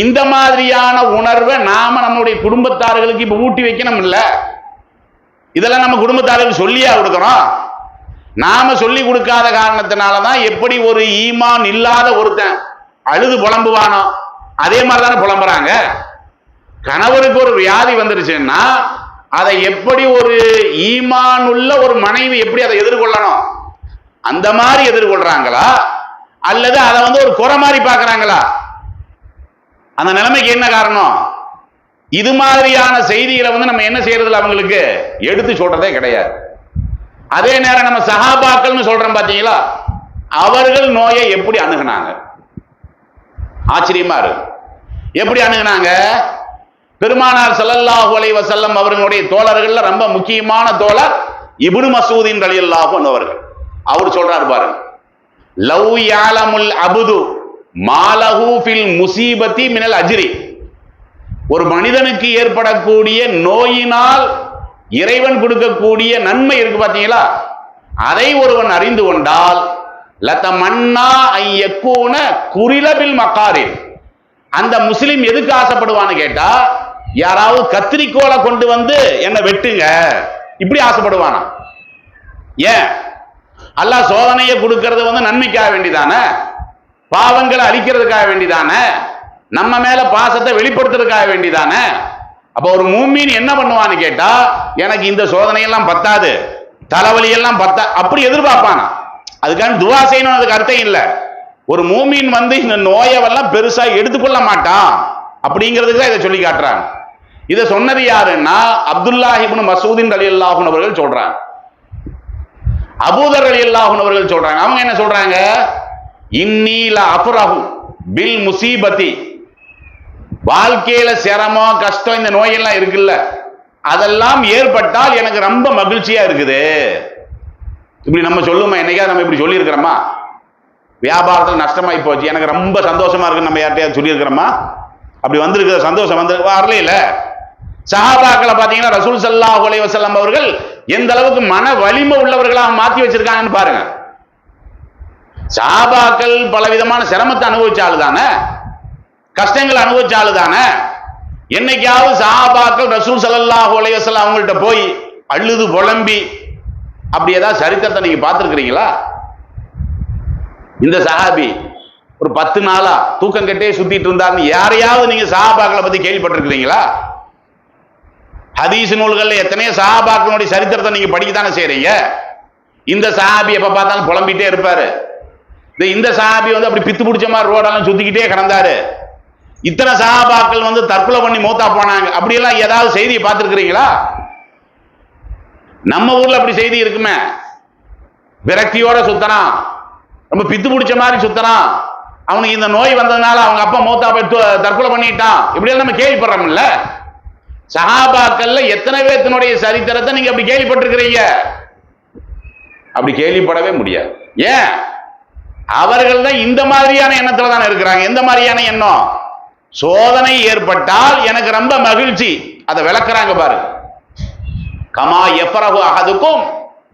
Speaker 1: இந்த மாதிரியான உணர்வை நாம நம்முடைய குடும்பத்தார்களுக்கு இப்ப ஊட்டி வைக்கணும் இல்ல. இதெல்லாம் நம்ம குடும்பத்தார்களுக்கு சொல்லியா கொடுக்கிறோம்? நாம சொல்லி கொடுக்காத காரணத்தினாலதான் எப்படி ஒரு ஈமான் இல்லாத ஒருத்தன் அழுது புலம்புவானோ அதே மாதிரிதானே புலம்புறாங்க. கணவருக்கு ஒரு வியாதி வந்துருச்சுன்னா அதை எப்படி ஒரு ஈமான் உள்ள ஒரு மனைவி எப்படி அதை எதிர்கொள்ளணும் அந்த மாதிரி எதிர்கொள்றாங்களா, அல்லது அதை ஒரு குறை மாதிரி பாக்குறாங்களா? அந்த நிலைமைக்கு என்ன காரணம்? இது மாதிரியான செய்திகளை நம்ம என்ன செய்யறதில்ல, அவங்களுக்கு எடுத்து சொல்றதே கிடையாது. அதே நேரம் நம்ம சஹாபாக்கள்னு சொல்றோம் பாத்தீங்களா, அவர்கள் நோயை எப்படி அணுகுனாங்க? ஆச்சரியமா இருக்கு. எப்படி அணுகுனாங்க? பெருமானார் ஸல்லல்லாஹு அலைஹி வஸல்லம் அவர்களுடைய தோழர்கள்ல ரொம்ப முக்கியமான தோழர் இப்னு மஸ்ஊத் ரலியல்லாஹு அன்ஹு அவர்கள். அவர் சொல்றாரு பாருங்க, லவ் யாலமுல் அப்து மாலஹு ஃபில் முஸீபத்தி மினல் அஜ்ரி. ஒரு மனிதனுக்கு ஏற்படக்கூடிய நோயினால் இறைவன் கொடுக்கக்கூடிய நன்மை இருக்கு பாத்தீங்களா, அதை ஒருவன் அறிந்து கொண்டால் லதமன்னா ஐயக்கூன குரிலபில் மக்காரில். அந்த முஸ்லிம் எதுக்கு ஆசைப்படுவான்னு கேட்டா, யாராவது கத்திரிக்கோலை கொண்டு என்ன வெட்டுங்க இப்படி ஆசைப்படுவானா? ஏன்? அல்லாஹ் சோதனையை கொடுக்கிறது நன்மைக்காக வேண்டிதானே, பாவங்களை அழிக்கிறதுக்காக வேண்டிதானே, நம்ம மேல பாசத்தை வெளிப்படுத்துறதுக்காக வேண்டிதானே. அப்ப ஒரு மூமின் என்ன பண்ணுவான்னு கேட்டா, எனக்கு இந்த சோதனையெல்லாம் பத்தாது, தலைவலி எல்லாம் பத்தா அப்படி எதிர்பார்ப்பானா? அதுக்கான துவா செய்யணும், அதுக்கு அர்த்தம் இல்லை. ஒரு மூமின் இந்த நோயெல்லாம் பெருசா எடுத்துக்கொள்ள மாட்டான் அப்படிங்கிறதுக்கு இதை சொல்லி காட்டுறாங்க. இதை சொன்னது யாருன்னா அப்துல்லாஹ் இப்னு மஸ்ஊத் ரலியல்லாஹு அன்ஹு அவர்கள் சொல்றாங்க. அபூதர் ரலியல்லாஹு அன்ஹு அவர்கள் சொல்றாங்க. அவங்க என்ன சொல்றாங்க? இன்னீ லா அஃப்ரஹு பில் முஸீபத்தி. வாழ்க்கையில சிரமம் கஷ்டம் இந்த நோயெல்லாம் இருக்குல்ல, அதெல்லாம் ஏற்பட்டால் எனக்கு ரொம்ப மகிழ்ச்சியா இருக்குது. இப்படி நம்ம சொல்லுமா? என்னைக்கா நம்ம இப்படி சொல்லி இருக்கிறோமா? வியாபாரத்தில் நஷ்டமாயி போச்சு, எனக்கு ரொம்ப சந்தோஷமா இருக்கு நம்ம யார்கிட்டயாவது சொல்லி இருக்கிறோமா? அப்படி வந்திருக்கிற சந்தோஷம் வந்து வரல இல்ல. சஹாபாக்களை பாத்தீங்கன்னா ரசூல் ஸல்லல்லாஹு அலைஹி வஸல்லம் அவர்கள் எந்த அளவுக்கு மன வலிமை உள்ளவர்களா மாத்தி வச்சிருக்காங்கன்னு பாருங்க. சஹாபாக்கள் பலவிதமான சிரமத்தை அனுபவிச்சாலு தானே, கஷ்டங்கள் அனுபவிச்சாலு தானே. என்னைக்காவது சஹாபாக்கள் ரசூல் ஸல்லல்லாஹு அலைஹி வஸல்லம் அவங்கள்ட்ட போய் அழுது புலம்பி அப்படி ஏதாவது சரித்திரத்தை நீங்க பார்த்திருக்கிறீங்களா? இந்த சஹாபி ஒரு 10 நாளா தூக்கம் கட்டே சுத்திட்டு இருந்தாருன்னு யாரையாவது நீங்க சஹாபாக்களை பத்தி கேள்விப்பட்டிருக்கிறீங்களா? ஹதீஸ் நூல்கள்ல எத்தனையோ சஹாபாக்களுடைய சரித்திரத்தை நீங்க படிக்கத்தானே செய்றீங்க. இந்த சஹாபி எப்ப பார்த்தாலும் புலம்பிட்டே இருப்பாரு. இந்த சஹாபி வந்து அப்படி பித்து பிடிச்ச மாதிரி ரோடெல்லாம் சுத்திக்கிட்டே கிடந்தாரு. இத்தனை சஹாபாக்கள் வந்து தற்கொலை பண்ணி மௌத்தா போனாங்க. அப்படியெல்லாம் ஏதாவது செய்தியை பார்த்திருக்கிறீங்களா? நம்ம ஊர்ல அப்படி செய்தி இருக்குமே, விரக்தியோட சுத்தறான், ரொம்ப பித்து பிடிச்ச மாதிரி சுத்தறான், அவனுக்கு இந்த நோய் வந்ததுனால அவங்க அப்பா மௌத்தா போய் தற்கொலை பண்ணிட்டான், இப்படியெல்லாம் நம்ம கேள்விப்படுறோம்ல. சஹாபாக்கள்ல எத்தனை பேர்த்தினுடைய சரித்திரத்தை நீங்க அப்படி கேள்விப்பட்டிருக்கிறீங்க? அப்படி கேள்விப்படவே முடியாது. ஏன்? அவர்கள் தான் இந்த மாதிரியான எண்ணத்துல தான் இருக்கிறாங்க. எந்த மாதிரியான எண்ணம்? சோதனை ஏற்பட்டால் எனக்கு ரொம்ப மகிழ்ச்சி, அதை விளக்குறாங்க பாருங்க. கமா எஃபரஹு அஹதுக்கும்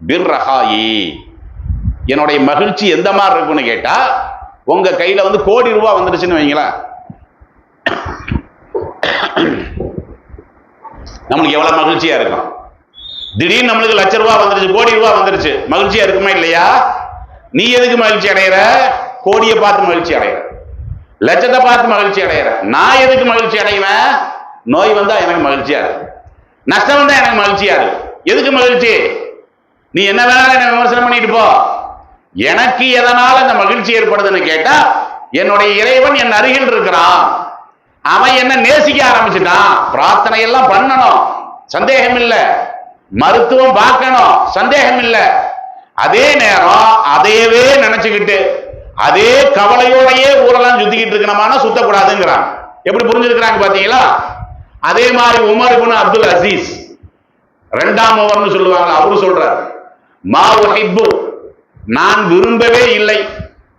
Speaker 1: பிர்ரஹாயி, என்னுடைய மகிழ்ச்சி எந்த மாதிரி இருக்குன்னு கேட்டா, உங்க கையில வந்து கோடி ரூபாய் வந்துருச்சுன்னு வைங்களேன், நம்மளுக்கு எவ்வளவு மகிழ்ச்சியா இருக்கும். திடீர்னு நம்மளுக்கு லட்ச ரூபாய் வந்துருச்சு, கோடி ரூபாய் வந்துருச்சு, மகிழ்ச்சியா இருக்குமா இல்லையா? நீ எதுக்கு மகிழ்ச்சி அடைகிற? கோடியை பார்த்து மகிழ்ச்சி அடைகிற, லட்சத்தை பார்த்து மகிழ்ச்சி அடைகிற. நான் எதுக்கு மகிழ்ச்சி அடைவேன்? நோய் வந்தா எனக்கு மகிழ்ச்சியா இருக்கு, நஷ்டம் வந்தா எனக்கு மகிழ்ச்சியா இருக்கு. எதுக்கு மகிழ்ச்சி? நீ என்ன வேணாலும் என்ன விமர்சனம் பண்ணிட்டு போ, எனக்கு எதனால இந்த மகிழ்ச்சி ஏற்படுதுன்னு கேட்டா, என்னுடைய இறைவன் என் அருகில் இருக்கிறான், அவன் என்ன நேசிக்க ஆரம்பிச்சுட்டான். பிரார்த்தனை எல்லாம் பண்ணணும், சந்தேகம் இல்ல. மருத்துவம் பார்க்கணும், சந்தேகம் இல்ல. அதே நேரம் அதையவே நினைச்சுக்கிட்டு அதே கவலையோடையே ஊரெல்லாம் சுத்திக்கிட்டு இருக்கணுமானா சுத்தக்கூடாதுங்கிறாங்க. எப்படி புரிஞ்சிருக்கிறாங்க பாத்தீங்களா? அதே மாதிரி உமர் இப்னு அப்துல் அசீஸ், 2ஆம் உமர்னு சொல்லுவாங்க, அவரு சொல்றாரு, மா உஹிப்பு, நான் விரும்பவே இல்லை,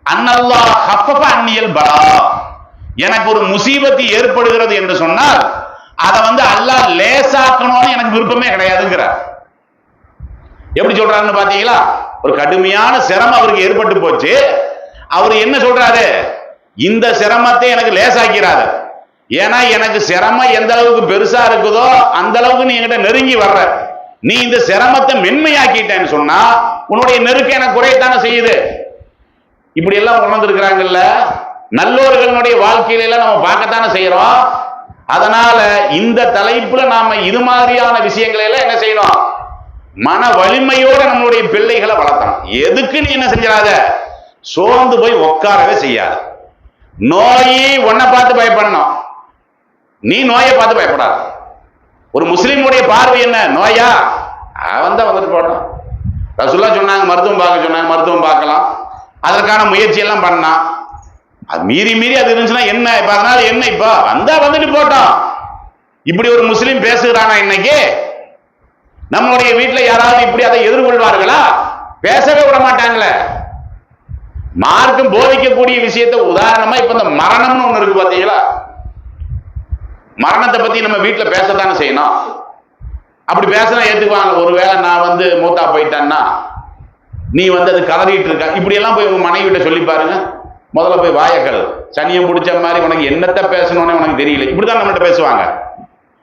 Speaker 1: அன்னல்லாஹ் ஹஃபஃப அன்னியல் பலா, எனக்கு ஒரு முசீபத்து ஏற்படுகிறது என்று சொன்னால் அதை வந்து அல்லாஹ் லேசாக்கணும்னு எனக்கு விருப்பமே கிடையாதுங்கிறார். எப்படி சொல்றாருன்னு பாத்தீங்களா? ஒரு கடுமையான சிரமம் அவருக்கு ஏற்பட்டு போச்சு. அவர் என்ன சொல்றாரு? இந்த சிரமத்தை எனக்கு லேசாக்கிறாரு. ஏன்னா எனக்கு சிரமம் எந்த அளவுக்கு பெருசா இருக்குதோ அந்த அளவுக்கு நீ என்கிட்ட நெருங்கி வர்ற, நீ இந்த சிரமத்தை மென்மையாக்கிட்டேன்னு சொன்னா உன்னுடைய நெருக்கம் எனக்கு குறையத்தானே செய்யுது. இப்படி எல்லாம் உணர்ந்திருக்கிறாங்கல்ல. நல்லோர்களுடைய வாழ்க்கையில எல்லாம் நம்ம பார்க்கத்தானே செய்யறோம். அதனால இந்த தலைப்புல நாம இது மாதிரியான விஷயங்களை எல்லாம் என்ன செய்யணும்? மன வலிமையோட நம்மளுடைய பிள்ளைகளை வளர்த்தணும். எதுக்கு நீ என்ன செஞ்சாத? சோர்ந்து போய் உட்காரவே செய்யாது. நோயை உன்னை பார்த்து பயப்படணும், நீ நோயை பார்த்து பயப்படாத. ஒரு முஸ்லிமுடைய பார்வை என்ன? நோயா? அவன் தான் வந்துட்டு போட்டான். ரசூலுல்லாஹ் சொன்னாங்க மருத்துவம் பார்க்க சொன்னாங்க, மருத்துவம் பார்க்கலாம், அதற்கான முயற்சி எல்லாம் பண்ணான். அது மீறி அது இருந்துச்சுன்னா என்ன? இப்ப அதனால என்ன? இப்ப வந்தா வந்துட்டு போட்டோம். இப்படி ஒரு முஸ்லீம் பேசுகிறானா இன்னைக்கு? நம்மளுடைய வீட்டுல யாராவது இப்படி அதை எதிர்கொள்வார்களா? பேசவே விட மாட்டாங்களே. மார்க்கம் போதிக்கக்கூடிய விஷயத்தை உதாரணமா இப்ப இந்த மரணம்னு ஒண்ணு இருக்கு பாத்தீங்களா? மரணத்தை பத்தி நம்ம வீட்டுல பேசத்தானே செய்யணும். அப்படி பேசினா ஏத்துக்குவாங்க. ஒருவேளை நான் வந்து மூத்தா போயிட்டேன்னா நீ வந்து அது கதறிட்டு இருக்க, இப்படி எல்லாம் போய் உங்க மனைவி கிட்ட சொல்லி பாருங்க. முதல்ல போய் வாயக்கள், சனியம் பிடிச்ச மாதிரி உனக்கு என்னத்தை பேசணும்னு உனக்கு தெரியல, இப்படிதான் நம்மகிட்ட பேசுவாங்க.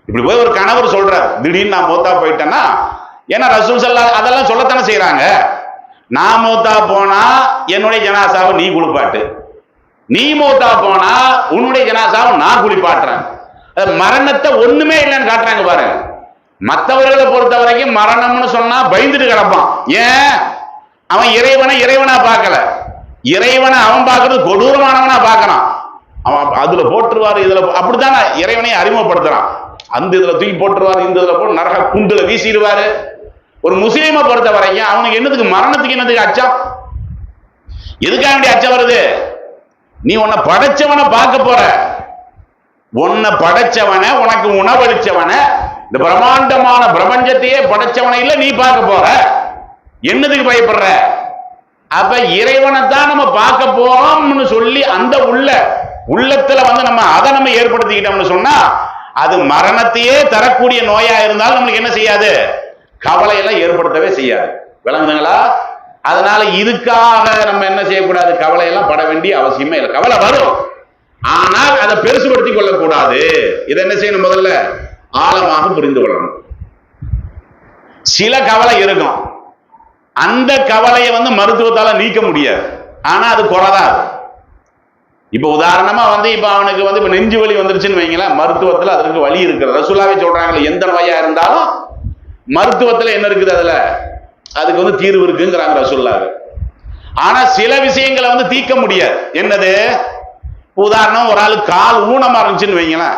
Speaker 1: இப்படி போய் ஒரு கணவர் சொல்றார், திடீர்னு நான் மூத்தா போயிட்டேன்னா, ஏன்னா ரசூல் ஸல்லல்லாஹு அதெல்லாம் சொல்லத்தானே செய்யறாங்க. நான் மூத்தா போனா என்னுடைய ஜனாசாவை நீ குளிப்பாட்டு, நீ மூத்தா போனா உன்னுடைய ஜனாசாவை நான் குளிப்பாட்டுறேன். மரணத்தை ஒண்ணுமே இல்லைன்னு காட்டுறாங்க பாருங்க. மற்றவர்களை பொறுத்த வரைக்கும் மரணம்னு சொன்னா பயந்துட்டு கிடப்பான். ஏன்? அவன் இறைவனா பார்க்கல, இறைவனை அவன் பார்க்கறது கொடூரமானவனா பார்க்கறான். அவன் அதுல போட்டுருவாரு, இதுல அப்படித்தானே இறைவனை அறிமுகப்படுத்துறான். அந்த இதுல தூக்கி போட்டுருவாரு, இந்த இதுல போட்டு நரக குண்டுல வீசிடுவாரு. ஒரு முஸ்லீமை பொறுத்த வரைக்கும் அவனுக்கு என்னதுக்கு மரணத்துக்கு என்னதுக்கு அச்சம்? எதுக்காக வேண்டிய அச்சம் வருது? நீ உன்னை படைச்சவனை பார்க்க போற, உன்னை படைச்சவனை, உனக்கு உணவளிச்சவனை, இந்த பிரம்மாண்டமான பிரபஞ்சத்தையே படைச்சவனை இல்ல நீ பார்க்க போற, என்னதுக்கு பயப்படுற? அப்ப இறைவனை தான் நம்ம பார்க்க போறோம்னு சொல்லி அந்த உள்ள உள்ளத்துல வந்து அதை நம்ம ஏற்படுத்திக்கிட்டோம்னு சொன்னா அது மரணத்தையே தரக்கூடிய நோயா இருந்தாலும் நம்மளுக்கு என்ன செய்யாது, கவலையெல்லாம் ஏற்படுத்தவே செய்யாது. விளங்குதுங்களா? அதனால இதுக்காக நம்ம என்ன செய்யக்கூடாது, கவலையெல்லாம் பட வேண்டிய அவசியமே இல்லை. கவலை வரும், ஆனால் அதை பெருசுபடுத்திக் கொள்ளக்கூடாது. இதை என்ன செய்யணும், முதல்ல ஆழமாக புரிந்து கொள்ளணும். சில கவலை இருக்கும், அந்த கவலையை வந்து மருத்துவத்தால நீக்க முடியாது, ஆனா அது குறைதான். இப்ப உதாரணமா வந்து இப்ப அவனுக்கு வந்து இப்ப நெஞ்சு வலி வந்துருச்சுன்னு வைங்களேன், மருத்துவத்துல அதற்கு வழி இருக்கிறது. ரசூலாவே சொல்றாங்களே, எந்த நோயா இருந்தாலும் மருத்துவத்துல என்ன இருக்குது, அதுக்கு வந்து தீர்வு இருக்குங்கிறாங்க ரசூலுல்லாஹ். ஆனா சில விஷயங்களை வந்து தீர்க்க முடியாது. என்னது? உதாரணம், ஒரு ஆளு கால் ஊனமா இருந்துச்சுன்னு வைங்களேன்,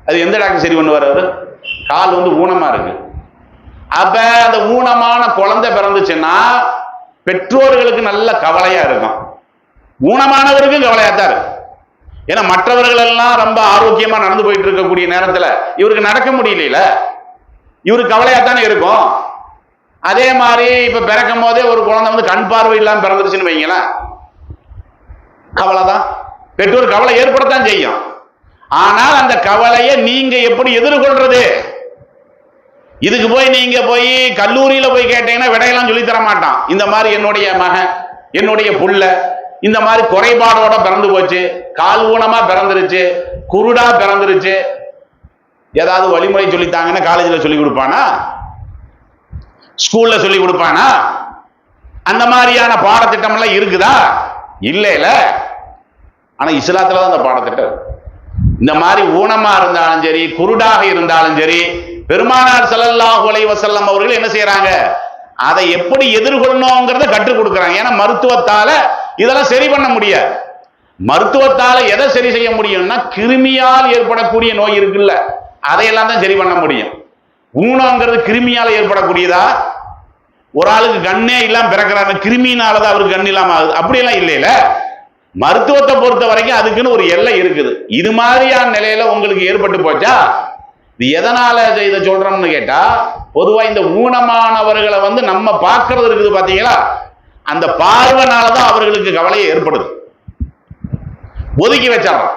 Speaker 1: அது எந்த டாக்டர் சரி பண்ணுவார்? அவரு கால் வந்து ஊனமா இருக்கு. அப்ப அந்த ஊனமான குழந்தை பிறந்துச்சுன்னா பெற்றோர்களுக்கு நல்ல கவலையா இருக்கும், ஊனமானவருக்கும் கவலையா தான் இருக்கு. ஏன்னா மற்றவர்கள் எல்லாம் ரொம்ப ஆரோக்கியமா நடந்து போயிட்டு இருக்கக்கூடிய நேரத்துல இவருக்கு நடக்க முடியல, இவருக்கு கவலையா தானே இருக்கும். அதே மாதிரி இப்ப பிறக்கும் போதே ஒரு குழந்தை வந்து கண் பார்வை இல்லாம பிறந்துருச்சுன்னு வைங்களேன், கவலைதான், பெற்றோர் கவலை ஏற்படத்தான் செய்யும். ஆனால் அந்த கவலையை நீங்க எப்படி எதிர்கொள்றது? இதுக்கு போய் நீங்க போய் கல்லூரியில போய் கேட்டீங்கன்னா விடையெல்லாம் சொல்லி தர மாட்டான். இந்த மாதிரி என்னுடைய மகன், என்னுடைய புள்ள இந்த மாதிரி குறைபாடோட பிறந்து போச்சு, கால் ஊனமா பிறந்துருச்சு, குருடா பிறந்துருச்சு, ஏதாவது வழிமுறை சொல்லித்தாங்கன்னா காலேஜில் சொல்லி கொடுப்பானா, ஸ்கூல்ல சொல்லி கொடுப்பானா? அந்த மாதிரியான பாடத்திட்டம் எல்லாம் இருக்குதா? இல்ல. ஆனா இஸ்லாத்துல தான் அந்த பாடத்திட்டம். இந்த மாதிரி ஊனமா இருந்தாலும் சரி, குருடாக இருந்தாலும் சரி, பெருமானார் ஸல்லல்லாஹு அலைஹி வஸல்லம் அவர்கள் என்ன செய்யறாங்க, அதை எப்படி எதிர்கொள்ளணுங்கிறத கற்றுக் கொடுக்குறாங்க. ஏன்னா மருத்துவத்தால இதெல்லாம் சரி பண்ண முடியாது. மருத்துவத்தால எதை சரி செய்ய முடியும்னா, கிருமியால் ஏற்படக்கூடிய நோய் இருக்குல்ல, அதையெல்லாம் தான் சரி பண்ண முடியும். ஊனங்கிறது கிருமியால ஏற்படக்கூடியதா? ஒரு ஆளுக்கு கண்ணே இல்லாம பிறக்கிறாரு, கிருமினாலதான் அவருக்கு கண் இல்லாம ஆகுது, அப்படியெல்லாம் இல்லையில. மருத்துவத்தை பொறுத்த வரைக்கும் அதுக்குன்னு ஒரு எல்லை இருக்குது. இது மாதிரியான நிலையில உங்களுக்கு ஏற்பட்டு போச்சா, இது எதனால இதை சொல்றோம்னு கேட்டா, பொதுவா இந்த ஊனமானவர்களை வந்து நம்ம பார்க்கறது இருக்குது பாத்தீங்களா, அந்த பார்வைனாலதான் அவர்களுக்கு கவலையை ஏற்படுது. ஒதுக்கி வச்சாலும்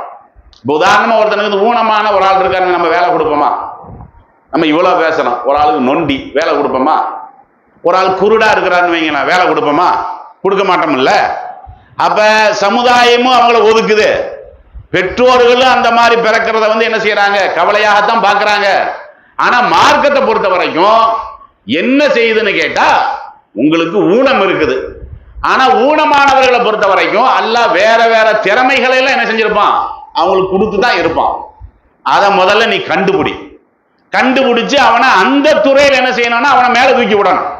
Speaker 1: உதாரணமா ஒருத்தனுக்கு ஊனமான ஒரு ஆள் இருக்காரு, நம்ம வேலை கொடுப்போமா? நம்ம இவ்வளவு பேசணும். ஒரு ஆளுக்கு நொண்டி வேலை கொடுப்போமா? ஒரு ஆள் குருடா இருக்கிறான்னு வைங்களேன், வேலை கொடுப்போமா? கொடுக்க மாட்டோம் இல்ல. அப்ப சமுதாயமும் அவங்கள ஒதுக்குது, பெற்றோர்களும் அந்த மாதிரி பிறக்கிறத வந்து என்ன செய்யறாங்க, கவலையாகத்தான் பார்க்கறாங்க. ஆனா மார்க்கத்தை பொறுத்த வரைக்கும் என்ன செய்யுதுன்னு கேட்டா, உங்களுக்கு ஊனம் இருக்குது, ஆனா ஊனமானவர்களை பொறுத்த வரைக்கும் அல்லாஹ் வேற வேற திறமைகளை எல்லாம் என்ன செஞ்சிருப்பான், அவங்களுக்கு கொடுத்துதான் இருப்பான். அதை முதல்ல நீ கண்டுபிடிச்சு அவனை அந்த துறையில் என்ன செய்யணும்னா அவனை மேல தூக்கி விடணும்.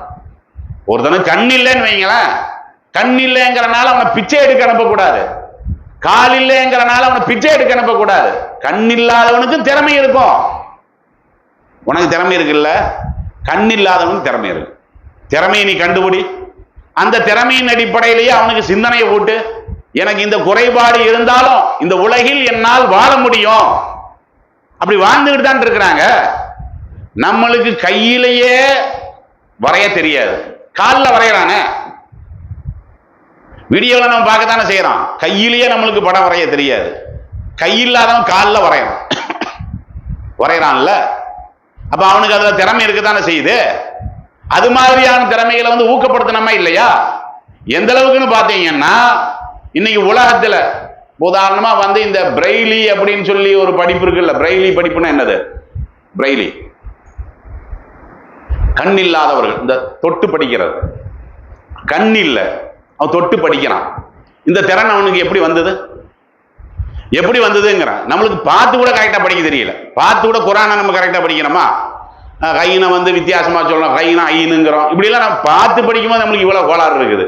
Speaker 1: ஒருத்தனுக்கு கண் இல்லைன்னு வைங்களேன், கண் இல்லைங்கிறனால அவனை பிச்சை எடுக்க அனுப்பக்கூடாது, கால் இல்லைங்கிறனால அவனை பிச்சை எடுக்க அனுப்பக்கூடாது. கண் இல்லாதவனுக்கு திறமை இருக்கும். உனக்கு திறமை இருக்குல்ல, கண் இல்லாதவனுக்கு திறமை இருக்கு. திறமையை நீ கண்டுபிடி, அந்த திறமையின் அடிப்படையிலேயே அவனுக்கு சிந்தனையை போட்டு, எனக்கு இந்த குறைபாடு இருந்தாலும் இந்த உலகில் என்னால் வாழ முடியும், அப்படி வாழ்ந்துகிட்டு தான் இருக்கிறாங்க. நம்மளுக்கு கையிலேயே வரைய தெரியாது, காலில் வரையறானே, வீடியோல நம்ம பார்க்கத்தானே செய்யறோம், கையிலேயே நம்மளுக்கு படம் வரைய தெரியாது, கையில்லாதவன் காலில் வரையறான்ல. அப்ப அவனுக்கு அதுல திறமை இருக்குதானே செய்யுது. அது மாதிரியான திறமைகளை வந்து ஊக்கப்படுத்தணுமா இல்லையா? எந்த அளவுக்குன்னு பாத்தீங்கன்னா, இன்னைக்கு உலகத்துல உதாரணமா வந்து இந்த பிரெய்லி அப்படின்னு சொல்லி ஒரு படிப்பு இருக்குல்ல. பிரெய்லி படிப்புன்னா என்னது? பிரெய்லி கண் இல்லாதவர்கள், இந்த தொட்டு படிக்கிறது. கண் இல்ல, அவன் தொட்டு படிக்கிறான். இந்த திறன் அவனுக்கு எப்படி வந்ததுங்கிறான். நம்மளுக்கு பார்த்து கூட கரெக்டா படிக்க தெரியல. பார்த்து கூட குரானை நம்ம கரெக்டா படிக்கணுமா? கையினை வந்து வித்தியாசமா சொல்லலாம், கையினா ஐனுங்கிறோம். இப்படி எல்லாம் நம்ம பார்த்து படிக்கும்போது நம்மளுக்கு இவ்வளவு கோளாறு இருக்குது.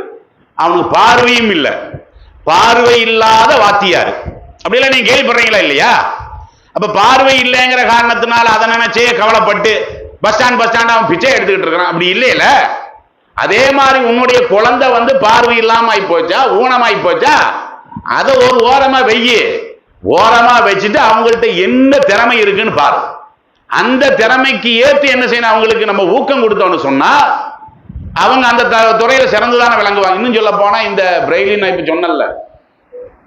Speaker 1: அவனுக்கு பார்வையும் இல்லை, பார்வை இல்லாத வாத்தியாரு, அப்படியெல்லாம் நீங்க கேள்விப்படுறீங்களா இல்லையா? அப்ப பார்வை இல்லைங்கிற காரணத்தினால அதை நினைச்சே கவலைப்பட்டு பஸ் ஸ்டாண்ட் அவன் பிச்சை எடுத்துக்கிட்டு இருக்கிறான், அப்படி இல்லையில. அதே மாதிரி உன்னுடைய குழந்தை வந்து பார்வை இல்லாம ஆகி போச்சா, ஊனமாயி போச்சா, அதை ஒரு ஓரமா வச்சுட்டு அவங்கள்ட்ட என்ன திறமை இருக்குன்னு பாரு. அந்த திறமைக்கு ஏற்று என்ன செய்யணும், அவங்களுக்கு நம்ம ஊக்கம் கொடுத்தோம்னு சொன்னா அவங்க அந்த துறையில சிறந்துதானே விளங்குவாங்க. இன்னும் சொல்ல போனா இந்த பிரெய்லி நான் இப்ப சொன்னல,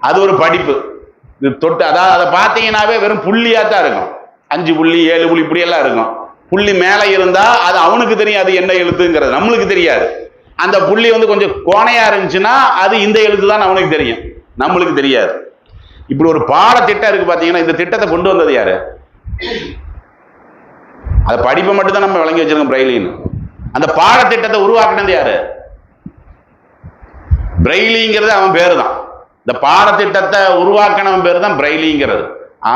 Speaker 1: அது ஒரு படிப்பு. இது தொட்டு, அதாவது அதை பார்த்தீங்கன்னாவே வெறும் புள்ளியா தான் இருக்கும். 5 புள்ளி 7 புள்ளி இப்படி எல்லாம் இருக்கும். புள்ளி மேலே இருந்தா அது அவனுக்கு தெரியும் அது என்ன எழுத்துங்கிறது, நம்மளுக்கு தெரியாது. அந்த புள்ளி வந்து கொஞ்சம் கோணையா இருந்துச்சுன்னா அது இந்த எழுத்து தான் அவனுக்கு தெரியும், நம்மளுக்கு தெரியாது. இப்படி ஒரு பாடத்திட்டம் இருக்கு பாத்தீங்கன்னா. இந்த திட்டத்தை கொண்டு வந்தது யாரு? அதை படிப்பை மட்டும் தான் நம்ம விளங்கி வச்சிருக்கோம் பிரெய்லின்னு. அந்த பாடத்திட்டத்தை உருவாக்குனது யாரு? பிரெய்லிங்கிறது அவன் பேரு தான். இந்த பாடத்திட்டத்தை உருவாக்கினவன் பேரு தான் பிரெய்லிங்கிறது.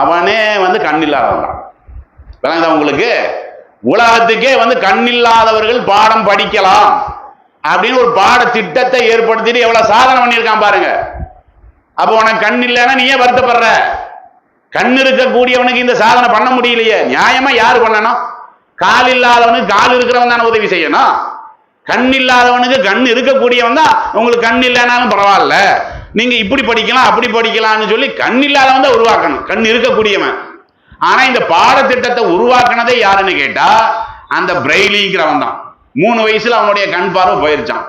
Speaker 1: அவனே வந்து கண்ணில்லாதவன் தான். விளங்குதா உங்களுக்கு? உலகத்துக்கே வந்து கண்ணில்லாதவர்கள் பாடம் படிக்கலாம் அப்படின்னு ஒரு பாடத்திட்டத்தை ஏற்படுத்திட்டு எவ்வளவு சாதனை பண்ணியிருக்கான் பாருங்க. அப்போ உனக்கு கண் இல்லைன்னா நீ ஏன் வருத்தப்படுற? கண் இருக்கக்கூடியவனுக்கு இந்த சாதனை பண்ண முடியலையே, நியாயமா யாரு பண்ணணும்? கால் இல்லாதவனுக்கு கால் இருக்கிறவன் தானே உதவி செய்யணும். கண் இல்லாதவனுக்கு கண் இருக்கக்கூடியவன் தான். உங்களுக்கு கண் இல்லைனாலும் பரவாயில்ல, நீங்க இப்படி படிக்கலாம் அப்படி படிக்கலாம்னு சொல்லி கண் இல்லாதவன் தான் உருவாக்கணும், கண் இருக்கக்கூடியவன். ஆனா இந்த பாடத்திட்டத்தை உருவாக்குனதே யாருன்னு கேட்டா அந்த பிரெய்லிங்கிறவன் தான். 3 வயசுல அவனுடைய கண் பார்வை போயிருச்சான்.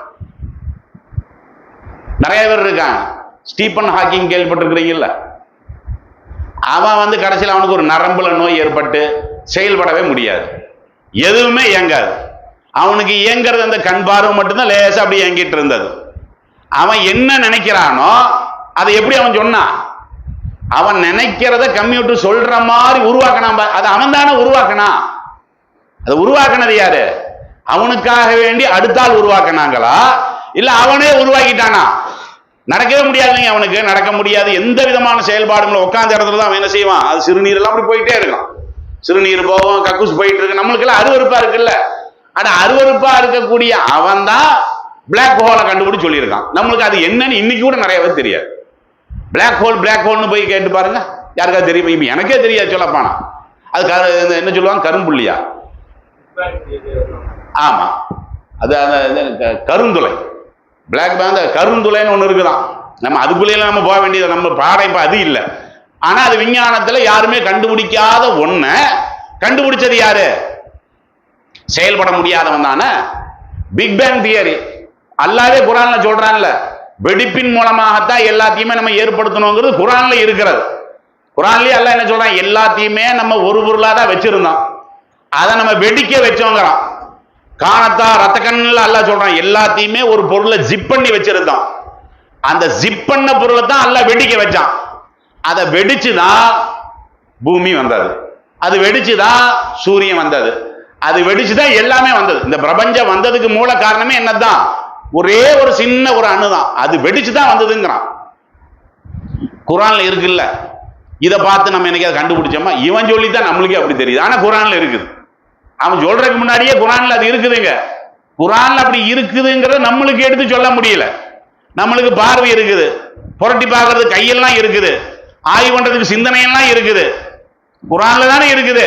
Speaker 1: நிறைய பேர் இருக்காங்க. ஸ்டீபன் ஹாக்கிங் கேள்விப்பட்டிருக்கிறீங்கல்ல? அவன் வந்து கடைசியில் அவனுக்கு ஒரு நரம்புல நோய் ஏற்பட்டு செயல்படவே முடியாது, எதுவுமே இயங்காது. அவனுக்கு இயங்கிறது அந்த கண் பார்வை மட்டும்தான் லேசா அப்படி இயங்கிட்டு இருந்தது. அவன் என்ன நினைக்கிறானோ அதை எப்படி அவன் சொன்னான்? அவன் நினைக்கிறத கம்ப்யூட்டர் சொல்ற மாதிரி உருவாக்கினான். அது அவன் தானே உருவாக்கினான். அதை உருவாக்கினது யாரு? அவனுக்காக வேண்டி அடுத்தால் உருவாக்கினாங்களா இல்ல அவனே உருவாக்கிட்டானா? நடக்கவே முடியாதுங்க, அவனுக்கு நடக்க முடியாது. எந்த விதமான செயல்பாடுகளும் உட்கார்ந்த இடத்துல தான் அவன் என்ன செய்வான்? அது சிறுநீர் எல்லாம் அப்படி போயிட்டே இருக்கும். சிறுநீர் போகும், கக்கூஸ் போயிட்டு இருக்கு. நம்மளுக்கு எல்லாம் அருவருப்பா இருக்குல்ல. ஆனா அருவருப்பா இருக்கக்கூடிய அவன் தான் பிளாக் ஹோலை கண்டுபிடிச்சு சொல்லியிருக்கான். நம்மளுக்கு அது என்னன்னு இன்னைக்கு கூட நிறைய பேர் தெரியாது. பிளாக் ஹோல்னு போய் கேட்டு பாருங்க, யாருக்காவது தெரியும்? இப்ப எனக்கே தெரியாது சொல்லப்பானா. அது என்ன சொல்லுவாங்க, கரும்புள்ளியா? ஆமா, அது கருந்துளை. பிளாக் பேங்க் கருந்துளைன்னு ஒண்ணு இருக்குதான். நம்ம அதுக்குள்ளேயே நம்ம போக வேண்டியது, நம்ம பாடம் இப்ப அது இல்லை. ஆனா அது விஞ்ஞானத்துல யாருமே கண்டுபிடிக்காத ஒண்ண கண்டுபிடிச்சது யாரு? செயல்பட முடியாதவன் தானே. பிக் பேங் தியரி அல்லாவே குரான்ல சொல்றான்ல, வெடிப்பின் மூலமாகத்தான் எல்லாத்தையுமே நம்ம ஏற்படுத்தணுங்கிறது குரான்ல இருக்கிறது. குரான்லயே அல்லாஹ் என்ன சொல்றான்? எல்லாத்தையுமே நம்ம ஒரு பொருளா தான் வச்சிருந்தோம், அதை நம்ம வெடிக்க வச்சோங்கிறான். காணத்தா ரத்த கண்ணில் அல்லாஹ் சொல்றான், எல்லாத்தையுமே ஒரு பொருளை ஜிப் பண்ணி வச்சிருந்தோம், அந்த ஜிப் பண்ண பொருளை தான் அல்லாஹ் வெடிக்க வச்சான். அதை வெடிச்சுதான் பூமி வந்தது, அது வெடிச்சுதான் சூரியன் வந்தது, அது வெடிச்சுதான் எல்லாமே வந்தது. இந்த பிரபஞ்சம் வந்ததுக்கு மூல காரணமே என்னதான்? ஒரே ஒரு சின்ன ஒரு அணுதான், அது வெடிச்சுதான் வந்ததுங்கிறான். குரான்ல இருக்குல்ல. இதை பார்த்து நம்ம என்னைக்காவது கண்டுபிடிச்சோமா? இவன் சொல்லித்தான் நம்மளுக்கே அப்படி தெரியுது. ஆனா குரான்ல இருக்குது. அவன் சொல்றதுக்கு முன்னாடியே குரான்ல அது இருக்குதுங்க. குரான்ல அப்படி இருக்குதுங்கிறத நம்மளுக்கு எடுத்து சொல்ல முடியல. நம்மளுக்கு பார்வை இருக்குது, புரட்டி பார்க்கறது கையெல்லாம் இருக்குது, ஆய்வு பண்றதுக்கு சிந்தனையெல்லாம் இருக்குது. குரான்ல தானே இருக்குது.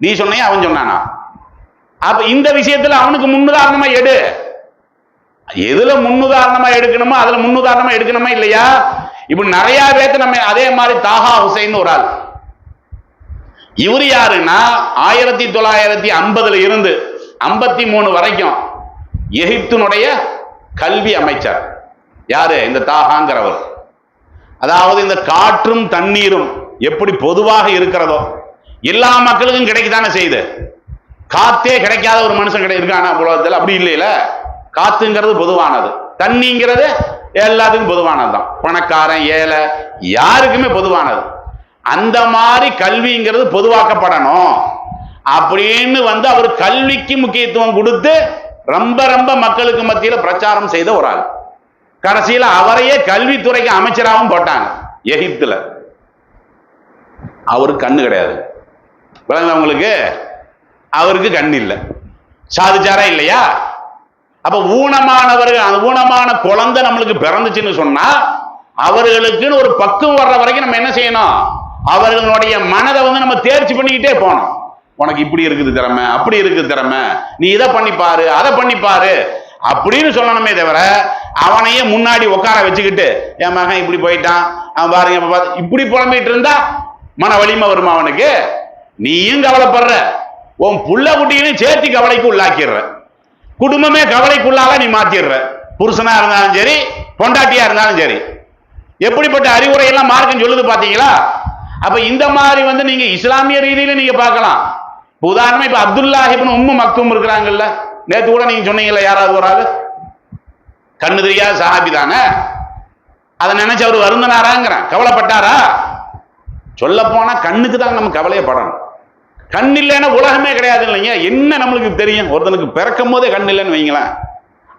Speaker 1: நீ சொன்னியா அவன் சொன்னானா? அப்ப இந்த விஷயத்துல அவனுக்கு முன்னுதாரணமா எடு. எதுல முன்னுதாரணமா எடுக்கணுமோ அதுல முன்னுதாரணமா எடுக்கணுமா இல்லையா? இப்ப நிறைய பேர்த்து நம்ம அதே மாதிரி தாஹா ஹுசைன் ஒரு ஆள். இவரு யாருன்னா 1950 இருந்து 53 வரைக்கும் எகிப்தினுடைய கல்வி அமைச்சர். யாரு? இந்த தாஹாங்கிறவர். அதாவது இந்த காற்றும் தண்ணீரும் எப்படி பொதுவாக இருக்கிறதோ எல்லா மக்களுக்கும் கிடைக்கத்தானே செய்யுது. காத்தே கிடைக்காத ஒரு மனுஷன் இருக்கானா உலகத்தில்? அப்படி இல்லையில. காத்துங்கிறது பொதுவானது, தண்ணிங்கிறது எல்லாத்துக்கும் பொதுவானதுதான். பணக்காரன் ஏழை யாருக்குமே பொதுவானது. அந்த மாதிரி கல்விங்கிறது பொதுவாக்கப்படணும் அப்படின்னு அவர் கல்விக்கு முக்கியத்துவம் கொடுத்து ரொம்ப ரொம்ப மக்களுக்கு மத்தியில பிரச்சாரம் செய்த ஒரு ஆள். கடைசியில அவரையே கல்வித்துறைக்கு அமைச்சராகவும் போட்டாங்க எகிப்துல. அவருக்கு கண்ணு கிடையாது. உங்களுக்கு அவருக்கு கண் இல்லை, சாதிச்சாரா இல்லையா? அப்ப ஊனமானவர்கள், அந்த ஊனமான குழந்தை நம்மளுக்கு பிறந்துச்சுன்னு சொன்னா அவர்களுக்குன்னு ஒரு பக்குவம் வர்ற வரைக்கும் நம்ம என்ன செய்யணும்? அவர்களுடைய மனதை நம்ம தேர்ச்சி பண்ணிக்கிட்டே போனோம். உனக்கு இப்படி இருக்குது திறமை, அப்படி இருக்குது திறமை, நீ இதை பண்ணிப்பாரு அதை பண்ணிப்பாரு அப்படின்னு சொல்லணுமே தவிர அவனையே முன்னாடி உட்கார வச்சுக்கிட்டு என் மகன் இப்படி போயிட்டான் அவன் பாருங்க இப்படி புலம்பிட்டு இருந்தா மன வலிமை வருமா அவனுக்கு? நீயும் கவலைப்படுற, உன் புள்ள குட்டிகளையும் சேர்த்து கவலைக்கு உள்ளாக்கிடுற, குடும்பமே கவலைக்குள்ளால நீ மாத்திடுற. புருஷனா இருந்தாலும் சரி, பொண்டாட்டியா இருந்தாலும் சரி. எப்படிப்பட்ட அறிவுரை எல்லாம் மார்க்கம் சொல்லுது பாத்தீங்களா? அப்ப இந்த மாதிரி வந்து நீங்க இஸ்லாமிய ரீதியில நீங்க பார்க்கலாம். உதாரணமா இப்ப அப்துல்லாஹ் இப்னு உம்மு மக்தூம் இருக்கிறாங்கல்ல, நேத்து கூட நீங்க சொன்னீங்கல்ல, யாராவது ஒரு ஆளு கண்ணு தெரியாத சஹாபி தானே, அதை நினைச்சு அவர் வருந்தினாராங்கிறேன், கவலைப்பட்டாரா? சொல்ல போனா கண்ணுக்கு தான் நம்ம கவலையப்படணும். கண் இல்லைன்னா உலகமே கிடையாது இல்லைங்க. என்ன நம்மளுக்கு தெரியும்? ஒருத்தனுக்கு பிறக்கும் போதே கண் இல்லைன்னு வைங்களேன்,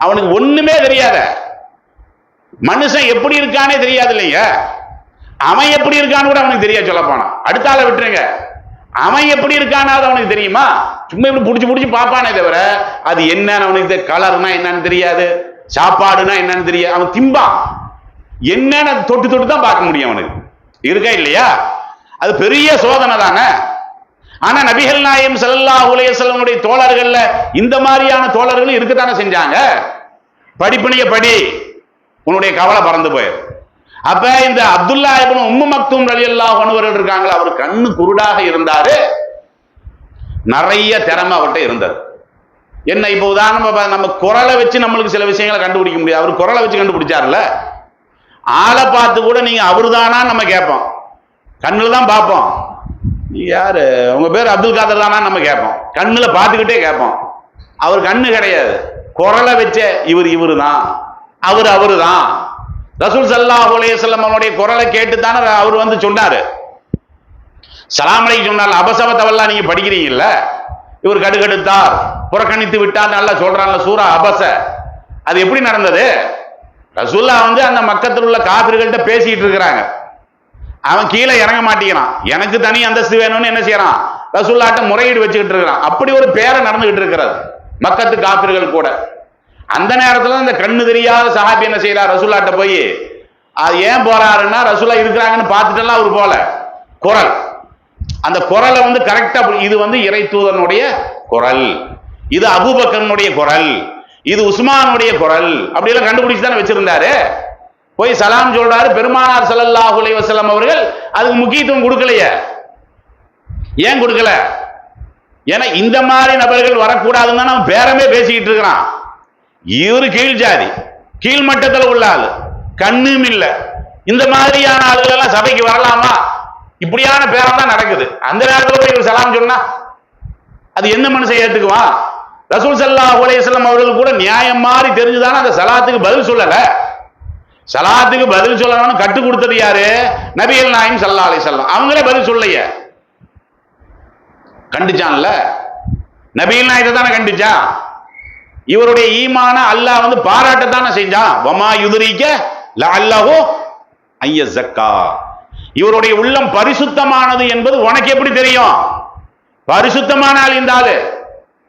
Speaker 1: அவனுக்கு ஒண்ணுமே தெரியாத, மனுஷன் எப்படி இருக்கானே தெரியாது இல்லைங்க. அவன் எப்படி இருக்கான்னு கூட அவனுக்கு தெரியாது. சொல்ல போனா அடுத்த ஆளை விட்டுருங்க, அவன் எப்படி இருக்கானாவது அவனுக்கு தெரியுமா? சும்மா இப்படி புடிச்சு புடிச்சு பாப்பானே தவிர அது என்னன்னு அவனுக்கு, கலர்னா என்னன்னு தெரியாது, சாப்பாடுனா என்னன்னு தெரியாது. அவன் திம்பான், என்னன்னு தொட்டு தொட்டு தான் பார்க்க முடியும் அவனுக்கு. இருக்கா இல்லையா? அது பெரிய சோதனை தானே. ஆனா நபிகள் நாயகம் ஸல்லல்லாஹு அலைஹி வஸல்லம் தோழர்கள்ல இந்த மாதிரியான தோழர்களும் இருக்கத்தானே செஞ்சாங்க. படிப்பணிய படி, உன்னுடைய கவலை பறந்து போயிடும். அப்ப இந்த அப்துல்லாஹ் இப்னு உம்மு மக்தூம் ரலியல்லாஹு அன்ஹு இருக்காங்களா, அவர் கண்ணு குருடாக இருந்தாரு, நிறைய திறமை அவர்கிட்ட இருந்தது. என்ன இப்ப உதாரணமா நம்ம குரலை வச்சு நம்மளுக்கு சில விஷயங்களை கண்டுபிடிக்க முடியாது, அவர் குரலை வச்சு கண்டுபிடிச்சார்ல. ஆளை பார்த்து கூட நீங்க அவருதானா நம்ம கேட்போம், கண்ணுல தான் பார்ப்போம். யாரு உங்க பேர் அப்துல் காதர் தானா நம்ம கேட்போம், கண்ணுல பார்த்துக்கிட்டே கேட்போம். அவர் கண்ணு கிடையாது, குரலை வச்ச இவரு தான், அவரு தான். ரசூல் ஸல்லல்லாஹு அலைஹி வஸல்லம் அவருடைய குரலை கேட்டு தானே அவர் வந்து சொன்னாரு, சலாம் அலைக்கும் சொன்னார். அபசவத்தவெல்லாம் நீங்க படிக்கிறீங்கல்ல, இவர் கடுகடுத்தார், புறக்கணித்து விட்டார், நல்லா சொல்றாங்க சூரா அபச. அது எப்படி நடந்தது? ரசூல்லா வந்து அந்த மக்கத்தில் உள்ள காபிர்கள்ட்ட பேசிட்டு இருக்கிறாங்க, அவன் கீழே இறங்க மாட்டேங்கிறான், எனக்கு தனி அந்தஸ்து வேணும்னு என்ன செய்யறான், ரசூல்லாட்ட முறையீடு வச்சுக்கிட்டு இருக்கிறான். அப்படி ஒரு பேரை நடந்துகிட்டு இருக்கிறது மக்கத்து காபிர்கள் கூட. அந்த நேரத்துல இந்த கண்ணு தெரியாத சஹாபி என்ன செய்யறார், ரசூல்லாட்ட போய், அது ஏன் போறாருன்னா ரசூல்லா இருக்கிறாங்கன்னு பார்த்துட்டெல்லாம் அவர் போல, குரல், அந்த குரலை வந்து கரெக்டா, இது வந்து இறை தூதனுடைய குரல், இது அபூபக்கருடைய குரல், இது உஸ்மானுடைய குரல், அப்படியெல்லாம் கண்டுபிடிச்சு தானே வச்சிருந்தாரு. போய் சலாம் சொல்றாரு. பெருமானார் ஸல்லல்லாஹு அலைஹி வஸல்லம் அவர்கள் அதுக்கு முக்கியத்துவம் கொடுக்கலையே. ஏன் கொடுக்கல? ஏன்னா இந்த மாதிரி நபர்கள் வரக்கூடாதுன்னு தான் பேரமே பேசிக்கிட்டு இருக்கிறான். இவரு கீழ் ஜாதி, கீழ் மட்டத்தில் உள்ள ஆளு, கண்ணும் இல்ல, இந்த மாதிரியான ஆளுகள் எல்லாம் சபைக்கு வரலாமா? இப்படியான பேரம் தான் நடக்குது. அந்த நேரத்தில் போய் இவர் சலாம் சொன்னா அது என்ன மனுஷன் ஏத்துக்குவான்? ரசூல் ஸல்லல்லாஹு அலைஹி வஸல்லம் அவர்கள் கூட நியாயம் மாதிரி தெரிஞ்சுதானே அந்த சலாத்துக்கு பதில் சொல்லல. சலாத்துக்கு பதில் சொல்லணும்னு கற்றுக் கொடுத்தது யாரு? நபிகள் நாயகம் ஸல்லல்லாஹு அலைஹி வஸல்லம். அவங்களே பதில் சொல்லலையே. கண்டிச்சான்ல, நபிகள் நாயகத்தை தானே கண்டிச்சான். இவருடைய ஈமான அல்லாஹ் வந்து பாராட்டத்தானே செஞ்சான். வமா யுத்ரிக லஅல்லஹு அய்யஸக்கா, இவருடைய உள்ளம் பரிசுத்தமானது என்பது உனக்கு எப்படி தெரியும்? பரிசுத்தமான ஆள் இருந்தாலு,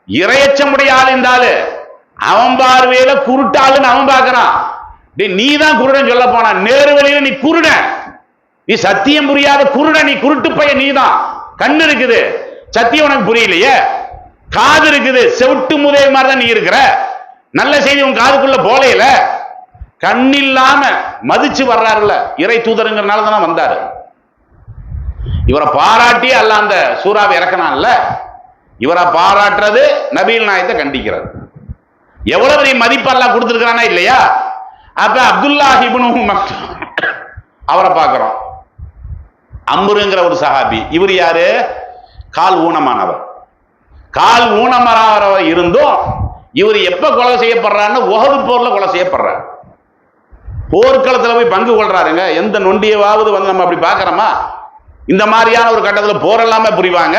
Speaker 1: இரையச்சமுடைய ஆள் இருந்தாலு, அவன் பார்வையில குருட்டாளுன்னு அவன் பார்க்கிறான். நீ தான் குருடன் சொல்ல போனா, நேரு வழியில நீ குருடன், நீ சத்தியம் புரியாத குருடன், நீ குருட்டு பையன். நீ தான் கண்ணு இருக்குது, சத்தியம் உனக்கு புரியலையே, காது இருக்குது, செவிட்டு முதல் மாதிரி தான் நீ இருக்கிற, நல்ல செய்தி உன் காதுக்குள்ள போலையில, கண்ணில்லாம மதிச்சு வர்றாருல்ல, இறை தூதருங்கிறனால தானே வந்தாரு. இவரை பாராட்டி அல்ல அந்த சூறாவை இறக்கனான்ல, இவரை பாராட்டுறது நபிகள் நாயகத்தை கண்டிக்கிறது. எவ்வளவு பெரிய மதிப்பெல்லாம் கொடுத்திருக்கிறானா இல்லையா? அப்ப அப்துல்லாஹ் இப்னு உம்மு மக்தூம் அவரை பார்க்கிறோம். அம்ருங்கிற ஒரு சஹாபி. இவர் யாரு? கால் ஊனமானவர். கால் ஊனமானவர் இருந்தும் இவர் எப்ப கொலை செய்யப்படுறாருன்னு உஹது போர்ல கொலை செய்யப்படுறார். போர்க்களத்துல போய் பங்கு கொள்றாருங்க. எந்த நொண்டியவாவது வந்து நம்ம அப்படி பார்க்கிறோமா? இந்த மாதிரியான ஒரு கட்டத்தில் போர் எல்லாமே புரிவாங்க,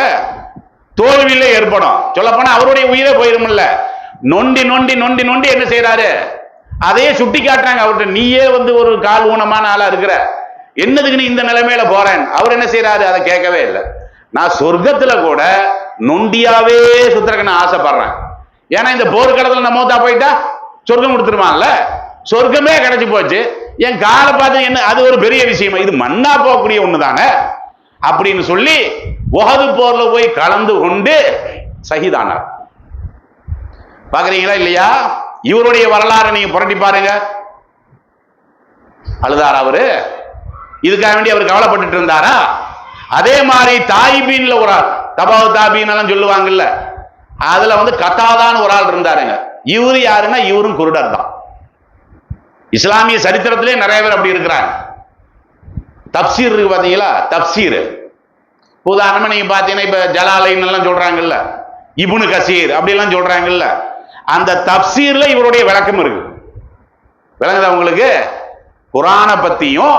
Speaker 1: தோல்வியிலே ஏற்படும். சொல்ல போனா அவருடைய உயிரே போயிருமில்ல. நொண்டி நொண்டி நொண்டி நொண்டி என்ன செய்யறாரு, அதையே சுட்டி காட்டுறாங்க அவர்கிட்ட. நீயே வந்து ஒரு கால் ஊனமான ஆளா இருக்கிற, என்னதுக்கு நீ இந்த நிலைமையில போறேன்? அவர் என்ன செய்யறாரு, அதை கேட்கவே இல்லை. நான் சொர்க்கத்துல கூட நொண்டியாவே சுத்துறதுக்கு நான் ஆசைப்படுறேன். ஏன்னா இந்த போர்க்களத்துல நம்ம மூத்தா போயிட்டா சொர்க்கம் கொடுத்துருவான்ல, சொர்க்கமே கிடைச்சு போச்சு, என் காலை பார்த்து என்ன அது ஒரு பெரிய விஷயமா, இது மண்ணா போகக்கூடிய ஒண்ணுதானே அப்படின்னு சொல்லி உஹது போர்ல போய் கலந்து கொண்டு ஷஹீதானார். பாக்குறீங்களா இல்லையா? இவருடைய வரலாறு நீங்க புரட்டி பாருங்க. அழுதாரா அவரு? இதுக்காக வேண்டி அவர் கவலைப்பட்டு இருந்தாரா? அதே மாதிரி தாயிபீன்ல ஒரு ஆள், தபாவு தாபீன் எல்லாம் சொல்லுவாங்கல்ல, அதுல வந்து கத்தாதான் ஒரு ஆள் இருந்தாருங்க. இவரு யாருன்னா இவரும் குருடர் தான். இஸ்லாமிய சரித்திரத்திலே நிறைய பேர் அப்படி இருக்கிறாங்க. தப்சீர் இருக்கு பாத்தீங்களா, தப்சீர். உதாரணமா நீங்க பாத்தீங்கன்னா இப்ப ஜலாலைன் எல்லாம் சொல்றாங்கல்ல, இப்னு கசீர் அப்படி எல்லாம் சொல்றாங்கல்ல, அந்த தப்சீர்ல இவருடைய விளக்கம் இருக்கு. விளங்குதா உங்களுக்கு? குர்ஆனை பத்தியும்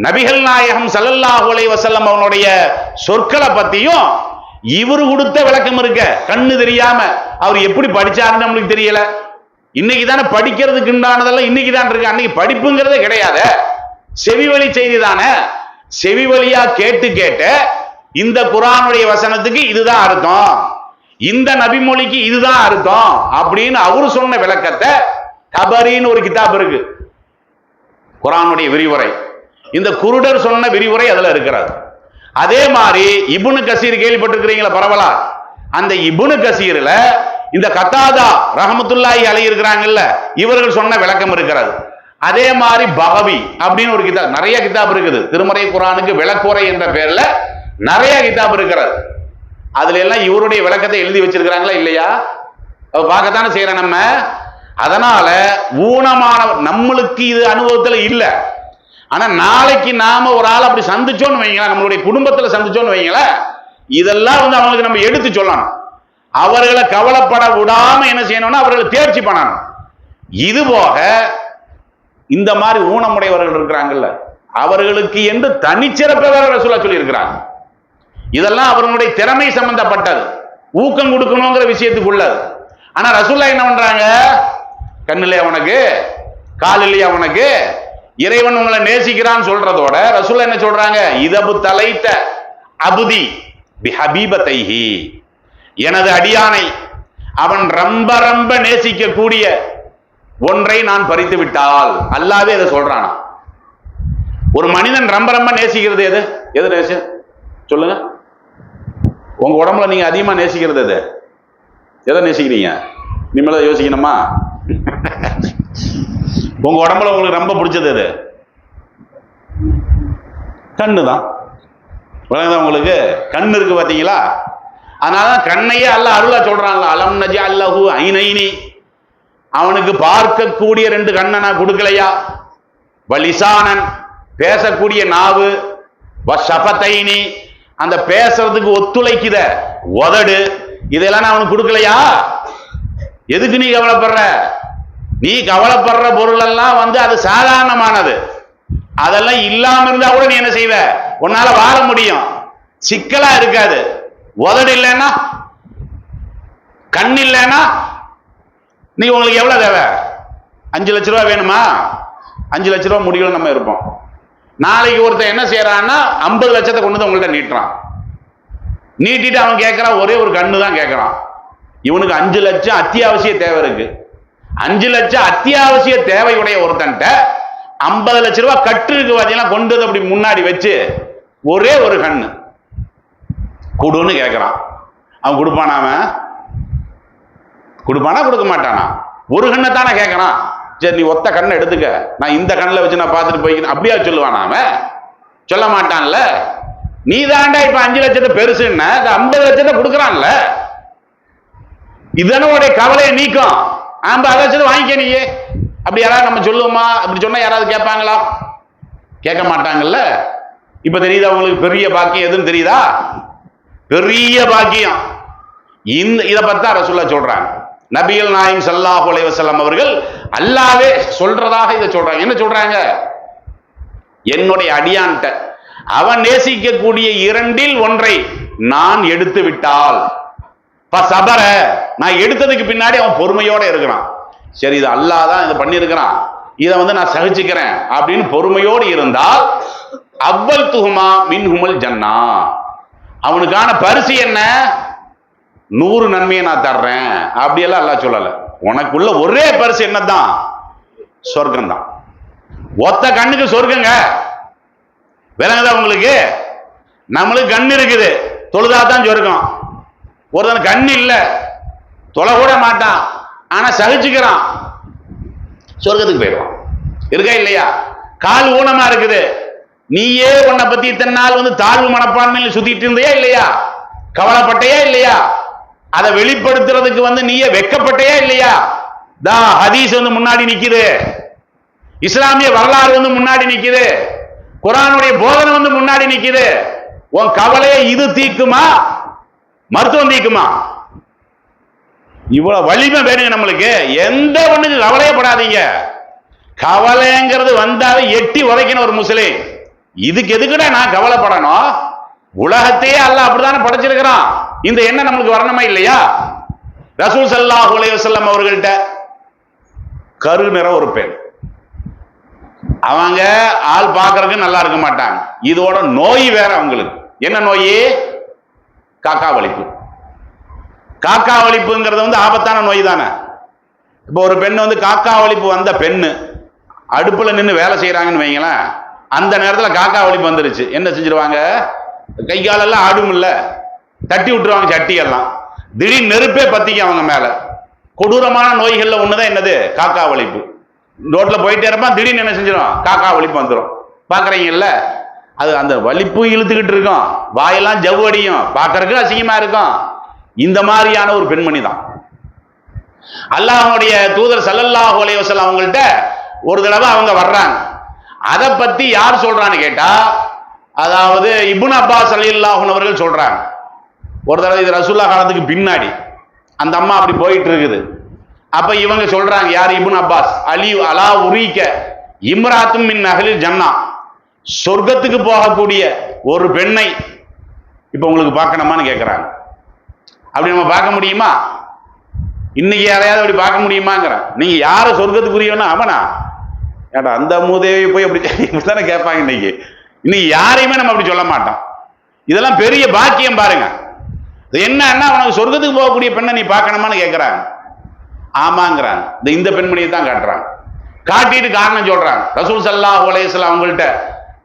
Speaker 1: நபிகள் நாயகம் ஸல்லல்லாஹு அலைஹி வஸல்லம் அவனுடைய சொற்களை பத்தியும் இவர் கொடுத்த விளக்கம் இருக்க. கண்ணு தெரியாம அவர் எப்படி படிச்சாருன்னு நம்மளுக்கு தெரியல. இன்னைக்கு தானே படிக்கிறதுக்கு உண்டானதெல்லாம் இன்னைக்கு தான் இருக்கு. அன்னைக்கு படிப்புங்கிறதே கிடையாது, செவி வழி செய்தி தானே. செவி வழியா கேட்டு கேட்டு இந்த குர்ஆனுடைய வசனத்துக்கு இதுதான் அர்த்தம், இந்த நபிமொழிக்கு இதுதான் அர்த்தம் அப்படின்னு அவரு சொன்ன விளக்கத்தை தபரின்னு ஒரு கிதாப் இருக்கு, குர்ஆனுடைய விரிவுரை. இந்த குருடர் சொன்ன விரிவுரை அதுல இருக்கிறது. அதே மாதிரி இப்னு கசீர் கேள்விப்பட்டிருக்கிறீங்களா பரவலா? அந்த இப்னு கசீர்ல இந்த கத்தாதா ரஹ்மத்துல்லாஹி அலைஹி இருக்கிறாங்கல்ல, இவர்கள் சொன்ன விளக்கம் இருக்கிறது. அதே மாதிரி பகவி அப்படின்னு ஒரு கிதாப், நிறைய கிதாப் இருக்குது. திருமறை குர்ஆனுக்கு விளக்குரை என்ற பெயர்ல நிறைய கிதாப் இருக்கிறது. அதுல எல்லாம் இவருடைய விளக்கத்தை எழுதி வச்சிருக்கிறாங்களா இல்லையா? பார்க்கத்தானே செய்யறோம் நம்ம. அதனால ஊனமான நம்மளுக்கு இது அனுபவத்துல இல்லை. ஆனா நாளைக்கு நாம ஒரு ஆள் அப்படி சந்திச்சோன்னு வைங்களேன், நம்மளுடைய குடும்பத்துல சந்திச்சோன்னு வைங்களேன், இதெல்லாம் வந்து அவங்களுக்கு நம்ம எடுத்து சொல்லணும். அவர்களை கவலைப்பட விடாம என்ன செய்யணும்னா அவர்களை தேர்ச்சி பண்ணணும். இது போக இந்த மாதிரி ஊனமுடையவர்கள் இருக்கிறாங்கல்ல, அவர்களுக்கு என்று தனிச்சிறப்பை வேற ரசூலுல்லாஹ் சொல்லி இருக்கிறாங்க. இதெல்லாம் அவர்களுடைய திறமை சம்பந்தப்பட்டது, ஊக்கம் கொடுக்கணுங்கிற விஷயத்துக்குள்ளது. ஆனா ரசூலுல்லாஹ் என்ன பண்றாங்க? கண்ணு இல்லையா உனக்கு, கால் இல்லையா உனக்கு, இறைவன் உங்களை நேசிக்கிறான்னு சொல்றதோட ரசூலுல்லாஹ் என்ன சொல்றாங்க? இதபு தலைத்த அபுதி பிஹபீபதைஹி, எனது அடியானை அவன் ரொம்ப ரொம்ப நேசிக்கக்கூடிய ஒன்றை நான் பறித்து விட்டால், அல்லாவே அதை சொல்றானா. ஒரு மனிதன் ரொம்ப ரொம்ப நேசிக்கிறது எது? எது நேசி சொல்லுங்க. உங்க உடம்புல நீங்க அதிகமா நேசிக்கிறது எது? எதை நேசிக்கிறீங்க? நீங்கள யோசிக்கணுமா? உங்க உடம்புல உங்களுக்கு ரொம்ப பிடிச்சது எது? கண்ணு தான். உங்களுக்கு கண்ணு இருக்கு பாத்தீங்களா? அதனால கண்ணையே அல்லாஹ் அருளா சொல்றான்ல, அலம் நஜி அல்லஹு ஐனைனி, அவனுக்கு பார்க்கக்கூடிய ரெண்டு கண்ணை நான் கொடுக்கலையா, வலிசானன் பேசக்கூடிய நாவு, வஷபதைனி அந்த பேசுறதுக்கு ஒத்துழைக்குத உதடு, இதெல்லாம் நான் அவனுக்கு கொடுக்கலையா? எதுக்கு நீ கவலைப்படுற? நீ கவலைப்படுற பொருள் எல்லாம் வந்து அது சாதாரணமானது. அதெல்லாம் இல்லாம இருந்தா கூட நீ என்ன செய்வ? உன்னால வாழ முடியும், சிக்கலா இருக்காது. உதடு இல்லைன்னா, கண் இல்லைன்னா நீ உங்களுக்கு எவ்வளவு தேவை? 5 லட்ச ரூபா வேணுமா? 5 லட்ச ரூபா முடியல நம்ம இருப்போம். நாளைக்கு ஒருத்தன் என்ன செய்யறான்னா 50 லட்சத்தை கொண்டு வந்து உங்கள்கிட்ட நீட்டுறான். நீட்டிட்டு அவன் கேட்கறான், ஒரே ஒரு கண்ணு தான் கேட்கறான். இவனுக்கு 5 லட்சம் அத்தியாவசிய தேவை இருக்கு. 5 லட்சம் அத்தியாவசிய தேவையுடைய ஒருத்தன்ட்ட 50 லட்ச ரூபாய் கட்டு இருக்கு பார்த்தீங்கன்னா, கொண்டு வந்து அப்படி முன்னாடி வச்சு ஒரே ஒரு கண்ணு கொடுன்னு கேட்கறான். அவன் கொடுப்பானா? அவன் கொடுப்பானா? கொடுக்க மாட்டானா? ஒரு கண்ணை தானே கேட்கறான். சரி நீ ஒத்த கண்ணை எடுத்துக்க, நான் இந்த கண்ணில் வச்சு நான் பார்த்துட்டு போய்க்கிறேன் அப்படியா சொல்லுவானா? அவன் சொல்ல மாட்டான்ல. நீ தாண்டா இப்ப 5 லட்சத்தை பெருசுன்னா 50 லட்சத்தை கொடுக்குறான்ல, இதனோட கவலையை நீக்கும். 50 லட்சத்தை வாங்கிக்க நீ. அப்படி யாராவது நம்ம சொல்லுவோமா? அப்படி சொன்னா யாராவது கேட்பாங்களா? கேட்க மாட்டாங்கல்ல. இப்ப தெரியுதா உங்களுக்கு பெரிய பாக்கியம் எதுன்னு தெரியுதா? பெரிய பாக்கியம். இத பத்தி ரசூலுல்லாஹ் சொல்றாங்க. நபிகள் நாயகம் ஸல்லல்லாஹு அலைஹி வஸல்லம் அவர்கள் அல்லாஹ்வே சொல்றதாக இதை சொல்றாங்க. என்ன சொல்றாங்க? என்னுடைய அடியான்ட்ட அவன் நேசிக்கக்கூடிய 2ல் ஒன்றை நான் எடுத்து விட்டால் சபர, நான் எடுத்ததுக்கு பின்னாடி அவன் பொறுமையோட இருக்கிறான். சரி இது அல்லாஹ் தான் இதை பண்ணியிருக்கிறான், இதை வந்து நான் சகிச்சுக்கிறேன் அப்படின்னு பொறுமையோடு இருந்தால் அவ்வல் துஹுமா மின்ஹுமல் ஜன்னா, அவனுக்கான பரிசு என்ன? 100 நன்மையை நான் தர்றேன். அப்படியெல்லாம் அல்லாஹ் சொல்லல. உனக்குள்ள ஒரே பரிசு என்னதான்? சொர்க்கம் தான். ஒத்த கண்ணுக்கு சொர்க்கங்க. விளங்குதா உங்களுக்கு? நம்மளுக்கு கண் இருக்குது, தொழுதாதான் சொர்க்கம். ஒருத்தன் கண் இல்ல, தொலை கூட மாட்டான், ஆனா சகிச்சுக்கிறான், சொர்க்கத்துக்கு போயிடுவான். இருக்கா இல்லையா? கால் ஊனமா இருக்குது, நீயே உன்னை பத்தி இத்தனை நாள் வந்து தாழ்வு மனப்பான்மையில் சுத்திட்டு இருந்தையா இல்லையா? கவலைப்பட்டையா இல்லையா? அதை வெளிப்படுத்துறதுக்கு வந்து நீயே வெக்கப்பட்டையா இல்லையா? ஹதீஸ் வந்து முன்னாடி நிக்குது, இஸ்லாமிய வரலாறு வந்து முன்னாடி நிக்குது. குர்ஆனுடைய போதனை வந்து முன்னாடி நிக்குது. உன் கவலையை இது தீக்குமா, மருத்துவம் தீக்குமா? இவ்வளவு வலிமை வேணுங்க நம்மளுக்கு. எந்த ஒண்ணுக்கு கவலையப்படாதீங்க. கவலைங்கிறது வந்தாவே எட்டி உதைக்கணும் ஒரு முஸ்லிம். இதுக்கு எதுக்குடா நான் கவலைப்படணும்? உலகத்தையே அல்லாஹ் அப்படித்தானே படைச்சிருக்கிறான். இந்த எண்ணம் நம்மளுக்கு வரணுமா இல்லையா? ரசூல் ஸல்லல்லாஹு அலைஹி வஸல்லம் அவர்கள்ட்ட கரு நிற ஒரு பெண், அவங்க ஆள் பார்க்கறதுக்கு நல்லா இருக்க மாட்டாங்க. இதோட நோய் வேற அவங்களுக்கு. என்ன நோய்? காக்கா வலிப்பு. காக்கா வலிப்புங்கிறது வந்து ஆபத்தான நோய் தானே. இப்போ ஒரு பெண் வந்து காக்கா வலிப்பு வந்த பெண்ணு அடுப்புல நின்று வேலை செய்யறாங்கன்னு வைங்களேன், அந்த நேரத்தில் காக்கா வலிப்பு வந்துருச்சு, என்ன செஞ்சிருவாங்க? கை காலெல்லாம் ஆடும் இல்ல, தட்டி விட்டுருவாங்க சட்டி எல்லாம். திடீர் நெருப்பே பத்திக்கும் அவங்க மேல. கொடூரமான நோய்கள்ல ஒண்ணுதான் என்னது? காக்கா வலிப்பு. ரோட்ல போயிட்டே இருப்பான், திடீர்னு என்ன செஞ்சிடும்? காக்கா வலிப்பு வந்துடும். பாக்குறீங்கல்ல, அது அந்த வலிப்பு இழுத்துக்கிட்டு இருக்கும், வாயெல்லாம் ஜவ்வடியும், பாக்குறதுக்கு அசிங்கமா இருக்கும். இந்த மாதிரியான ஒரு பெண்மணி தான் அல்லாஹ்வுடைய தூதர் ஸல்லல்லாஹு அலைஹி வஸல்லம் அவங்கள்ட்ட ஒரு தடவை அவங்க வர்றாங்க. அதை பத்தி யார் சொல்றான்னு கேட்டா, அதாவது இப்னு அப்பாஸ் ரலியல்லாஹு அன்ஹு அவர்கள் சொல்றாங்க. ஒரு தடவை, இது ரசூலுல்லாஹ் காலத்துக்கு பின்னாடி, அந்த அம்மா அப்படி போயிட்டு இருக்குது. அப்ப இவங்க சொல்றாங்க, யார்? இப்னு அப்பாஸ், அலி அலா உரீக இம்ராத்தும் மின் அஹ்லில் ஜன்னா, சொர்க்கத்துக்கு போகக்கூடிய ஒரு பெண்ணை இப்ப உங்களுக்கு பார்க்கணுமான்னு கேட்கிறாங்க. அப்படி நம்ம பார்க்க முடியுமா? இன்னைக்கு யாரையாவது அப்படி பார்க்க முடியுமாங்கிறான். நீங்க யார சொர்க்கத்துக்குரியவனா? அவனா? ஏடா அந்த மூதேவி போய் அப்படி தானே கேட்பாங்க. இன்னைக்கு யாரையுமே நம்ம அப்படி சொல்ல மாட்டோம். இதெல்லாம் பெரிய பாக்கியம் பாருங்க. என்னன்னா, உனக்கு சொர்க்கத்துக்கு போகக்கூடிய பெண்ணை நீ பார்க்கணுமான்னு கேட்கிறாங்க. ஆமாங்கிறாங்க. இந்த பெண்மணியை தான் காட்டுறாங்க. காட்டிட்டு காரணம் சொல்றாங்க. ரசூல் ஸல்லல்லாஹு அலைஹி வஸல்லம் அவங்கள்ட்ட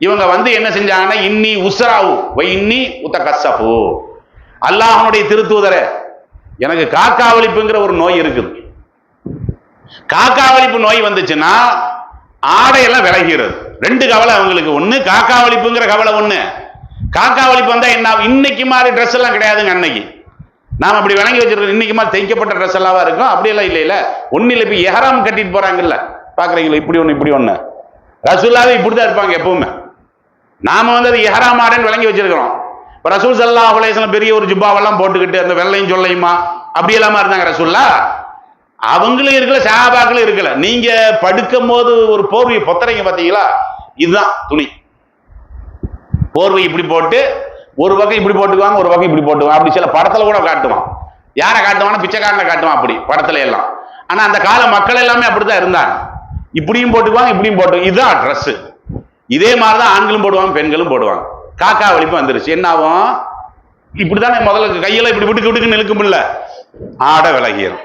Speaker 1: இவங்க வந்து என்ன செஞ்சாங்கன்னா, இன்னி உஸ்ராவு வை இன்னி உத்தகஸ்ஸபு, அல்லாஹ்வுடைய திருத்தூதரே, எனக்கு காக்கா வலிப்புங்கிற ஒரு நோய் இருக்குது. காக்கா வலிப்பு நோய் வந்துச்சுன்னா ஆடையெல்லாம் விலகிறது. ரெண்டு கவலை அவங்களுக்கு. ஒண்ணு காக்கா வலிப்புங்கிற கவலை, ஒண்ணு காக்கா வலிப்பு வந்தா என்ன? இன்னைக்கு மாதிரி ட்ரெஸ் எல்லாம் கிடையாதுங்க. அன்னைக்கு நாம அப்படி விளங்கி வச்சிருக்கோம். இன்னைக்கு மாதிரி தைக்கப்பட்ட ட்ரெஸ் எல்லாம் இருக்கும். அப்படி எல்லாம் இல்ல. ஒண்ணு இல்ல, இப்ப எஹராம் கட்டிட்டு போறாங்கல்ல, பாக்குறீங்களா? இப்படி ஒண்ணு இப்படி ஒண்ணு. ரசூலுல்லாஹ் இப்படிதான் இருப்பாங்க எப்பவுமே. நாம வந்து அது எஹராம் ஆடைன்னு விளங்கி வச்சிருக்கிறோம். இப்ப ரசூல் ஸல்லல்லாஹு அலைஹி வஸல்லம் பெரிய ஒரு ஜுப்பாவெல்லாம் போட்டுக்கிட்டு அந்த வெள்ளையும் சொல்லையுமா அப்படி எல்லாமா இருந்தாங்க ரசூலுல்லாஹ். அவங்களும் இருக்கல, சஹாபாக்களும் இருக்கல. நீங்க படுக்கும் போது ஒரு போர்வையை பொத்தரைங்க பாத்தீங்களா? இதுதான் துணி. போர்வை இப்படி போட்டு ஒரு பக்கம் இப்படி போட்டுக்குவாங்க, ஒரு பக்கம் இப்படி போட்டுவாங்க. அப்படி சில படத்துல கூட காட்டுவான். யாரை காட்டுவான்னா பிச்சைக்காரனை காட்டுவான் அப்படி படத்துல எல்லாம். ஆனா அந்த கால மக்கள் எல்லாமே அப்படித்தான் இருந்தாங்க. இப்படியும் போட்டுக்குவாங்க, இப்படியும் போட்டு. இதுதான் ட்ரெஸ். இதே மாதிரிதான் ஆண்களும் போடுவாங்க, பெண்களும் போடுவாங்க. காக்கா வலிப்பு வந்துருச்சு, என்ன ஆகும்? இப்படித்தானே முதல்ல கையெல்லாம் இப்படி விட்டுக்கு விட்டுக்குன்னு இழுக்கும்ல, ஆடை விலகிடும்.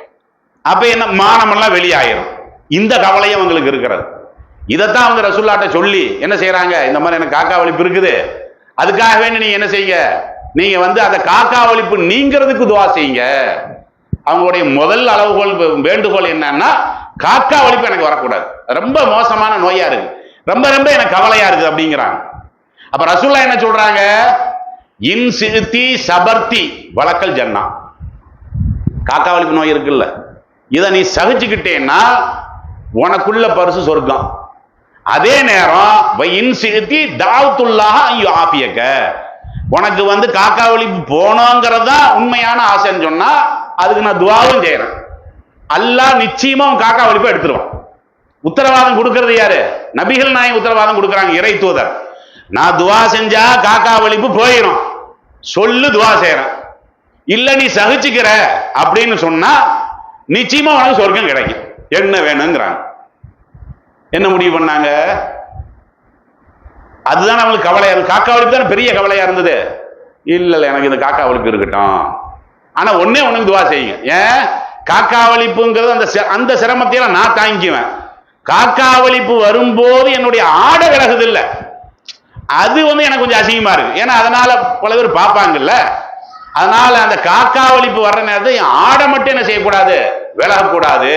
Speaker 1: அப்ப என்ன? மானமெல்லாம் வெளியாயிரும். இந்த கவலையும் அவங்களுக்கு இருக்கிறது. இதைத்தான் அவங்க ரசூலுல்லாஹ்ட்ட சொல்லி என்ன செய்யறாங்க? இந்த மாதிரி எனக்கு காக்கா வலிப்பு இருக்குது, அதுக்காக வேண்டி நீங்க என்ன செய்யுங்க? நீங்க வந்து அந்த காக்கா வலிப்பு நீங்கிறதுக்கு துவா செய்யுங்க. அவங்களுடைய முதல் அளவுகோல் வேண்டுகோள் என்னன்னா, காக்கா வலிப்பு எனக்கு வரக்கூடாது, ரொம்ப மோசமான நோயா இருக்கு, ரொம்ப ரொம்ப எனக்கு கவலையா இருக்குது அப்படிங்கிறாங்க. அப்ப ரசூலுல்லாஹ் என்ன சொல்றாங்க? இன் சித்தி சபர்த்தி வலக்கல் ஜன்னா. காக்கா வலிப்பு நோய் இருக்குல்ல, இதை நீ சகிச்சுக்கிட்டேன்னா உனக்குள்ள பரிசு சொர்க்கம். அதே நேரம் இன் சித்தி தாவத்துல்லாஹ ஆபியக்க, உனக்கு வந்து காக்கா வலிப்பு போனோங்கிறது தான் உண்மையான ஆசைன்னு சொன்னா அதுக்கு நான் துவாவும் செய்யறேன். அல்லாஹ் நிச்சயமா காக்கா வலிப்பை எடுத்துருவான். உத்தரவாதம் கொடுக்கறது யாரு? நபிகள் நாயகம் உத்தரவாதம் கொடுக்குறாங்க, இறை தூதர். நான் துவா செஞ்சா காக்கா வலிப்பு போயிடும், சொல்லு துவா செய்யறேன். இல்ல நீ சகிச்சுக்கிற அப்படின்னு சொன்னா நிச்சயமா உனக்கு சொர்க்கம் கிடைக்கும். என்ன வேணுங்கிறாங்க. என்ன முடிவு பண்ணாங்க? அதுதான் அவங்களுக்கு கவலையா இருக்கு. காக்கா வலிப்பு தான் பெரிய கவலையா இருந்தது. இல்ல எனக்கு இந்த காக்கா வலிப்பு இருக்கட்டும், ஆனா ஒன்னே உனக்கு துவா செய்யுங்க. ஏன்? காக்கா வலிப்புங்கிறது அந்த சிரமத்தையெல்லாம் நான் தாங்கிக்குவேன். காக்கா வலிப்பு வரும்போது என்னுடைய ஆடை விலகுது இல்ல, அது வந்து எனக்கு கொஞ்சம் அசிங்கமா இருக்கு. ஏன்னா அதனால பல பேர் பார்ப்பாங்கல்ல. அதனால அந்த காக்கா வலிப்பு வர்ற நேரத்தை ஆடை மட்டும் என்ன செய்யக்கூடாது? விலகக்கூடாது.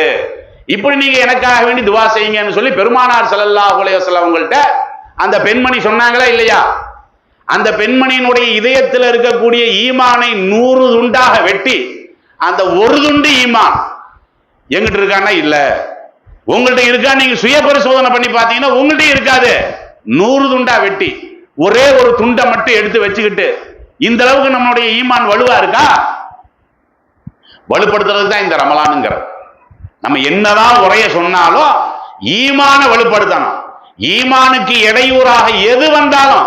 Speaker 1: இப்படி நீங்க எனக்காக வேண்டி துவா செய்யுங்கன்னு சொல்லி பெருமானார் ஸல்லல்லாஹு அலைஹி வஸல்லம் அவங்கள்ட்ட அந்த பெண்மணி சொன்னாங்களா இல்லையா? அந்த பெண்மணியினுடைய இதயத்தில் இருக்கக்கூடிய ஈமானை 100 துண்டாக வெட்டி அந்த ஒரு துண்டு ஈமான் எங்கிட்ட இருக்கான்னா இல்ல, உங்கள்ட்ட இருக்கா? நீங்க சுய பரிசோதனை பண்ணி பார்த்தீங்கன்னா உங்கள்ட்ட இருக்காது. 100 துண்டா வெட்டி ஒரே ஒரு துண்டை மட்டும் எடுத்து வச்சுக்கிட்டு இந்த அளவுக்கு நம்மளுடைய ஈமான் வலுவா இருக்கா? வலுப்படுத்துறது தான் இந்த ரமலானுங்கிற. நம்ம என்னதான் உரைய சொன்னாலும் ஈமான வலுப்படுத்தணும். ஈமானுக்கு இடையூறாக எது வந்தாலும்,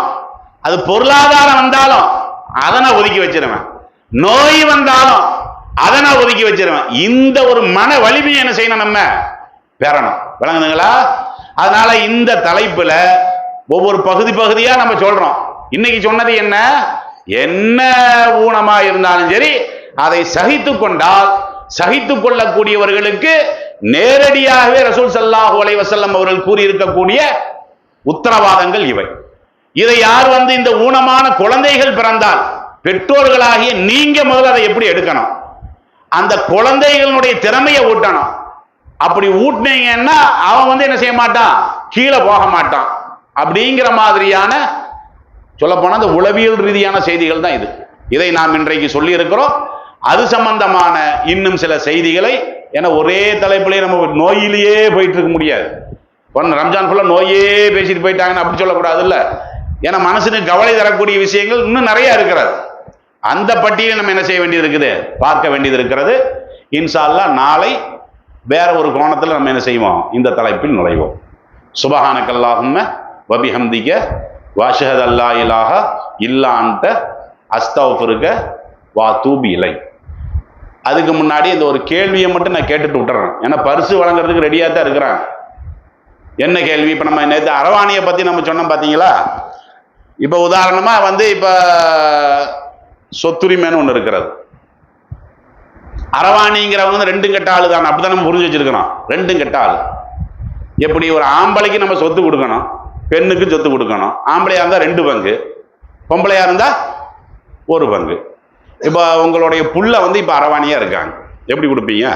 Speaker 1: அது பொருளாதாரம் வந்தாலும் அதை நான் ஒதுக்கி வச்சிருவேன், நோய் வந்தாலும் அதை நான் ஒதுக்கி வச்சிருவேன். இந்த ஒரு மன வலிமையை என்ன செய்யணும், நம்ம பெறணும். விளங்குதுங்களா? அதனால இந்த தலைப்புல ஒவ்வொரு பகுதி பகுதியா நம்ம சொல்றோம். இன்னைக்கு சொன்னது என்ன? என்ன ஊனமா இருந்தாலும் சரி அதை சகித்துக் கொண்டால், சகித்துக் கொள்ளக்கூடியவர்களுக்கு நேரடியாகவே ரசூல் ஸல்லல்லாஹு அலைஹி வஸல்லம் அவர்கள் கூறியிருக்கக்கூடிய உத்தரவாதங்கள் இவை. இதை யார் இந்த ஊனமான குழந்தைகள் பிறந்தால் பெற்றோர்களாகிய நீங்க முதல்ல அதை எப்படி எடுக்கணும், அந்த குழந்தைகளுடைய திறமையை ஊட்டணும். அப்படி ஊட்டினீங்கன்னா அவன் என்ன செய்ய மாட்டான், கீழே போக மாட்டான். அப்படிங்கிற மாதிரியான சொல்ல போனா அந்த உளவியல் ரீதியான செய்திகள் தான் இது. இதை நாம் இன்றைக்கு சொல்லி இருக்கிறோம். அது சம்பந்தமான இன்னும் சில செய்திகளை, ஏன்னா ஒரே தலைப்பிலேயே நம்ம நோயிலேயே போயிட்டு இருக்க முடியாது. ரம்ஜான் ஃபுல்லா நோயே பேசிட்டு போயிட்டாங்கன்னு அப்படி சொல்லக்கூடாது இல்ல. ஏன்னா மனசுக்கு கவலை தரக்கூடிய விஷயங்கள் இன்னும் நிறைய இருக்கிறது. அந்த பட்டியலை நம்ம என்ன செய்ய வேண்டியது இருக்குது, பார்க்க வேண்டியது இருக்கிறது. இன்ஷா அல்லாஹ் நாளை வேற ஒரு கோணத்தில் நம்ம என்ன செய்வோம், இந்த தலைப்பில் நுழைவோம். சுபஹானக்கல்லாஹும்ம வபிஹம்திக வஅஷ்ஹது அல்லா இலாஹ இல்லா அன்த அஸ்தக்ஃபிருக வ அத்தூபு இலை. அதுக்கு முன்னாடி இந்த ஒரு கேள்வியை மட்டும் நான் கேட்டுட்டு விட்டுறேன். ஏன்னா பரிசு வழங்குறதுக்கு ரெடியா தான் இருக்கிறாங்க. என்ன கேள்வி? இப்ப நம்ம நேற்று அரவாணியை பத்தி நம்ம சொன்னோம் பாத்தீங்களா? இப்ப உதாரணமா இப்ப சொத்துரிமைன்னு ஒண்ணு இருக்கிறது. அரவாணிங்கிறவங்க 2 கெட்ட ஆளு தான், அப்படிதான் நம்ம புரிஞ்சு வச்சிருக்கிறோம். 2 கெட்ட ஆளு. எப்படி ஒரு ஆம்பளைக்கு நம்ம சொத்து கொடுக்கணும், பெண்ணுக்கு சொத்து கொடுக்கணும். ஆம்பளையா இருந்தா 2 பங்கு, பொம்பளையா இருந்தா 1 பங்கு. இப்ப உங்களுடைய புள்ள இப்ப அரவாணியா இருக்காங்க, எப்படி கொடுப்பீங்க?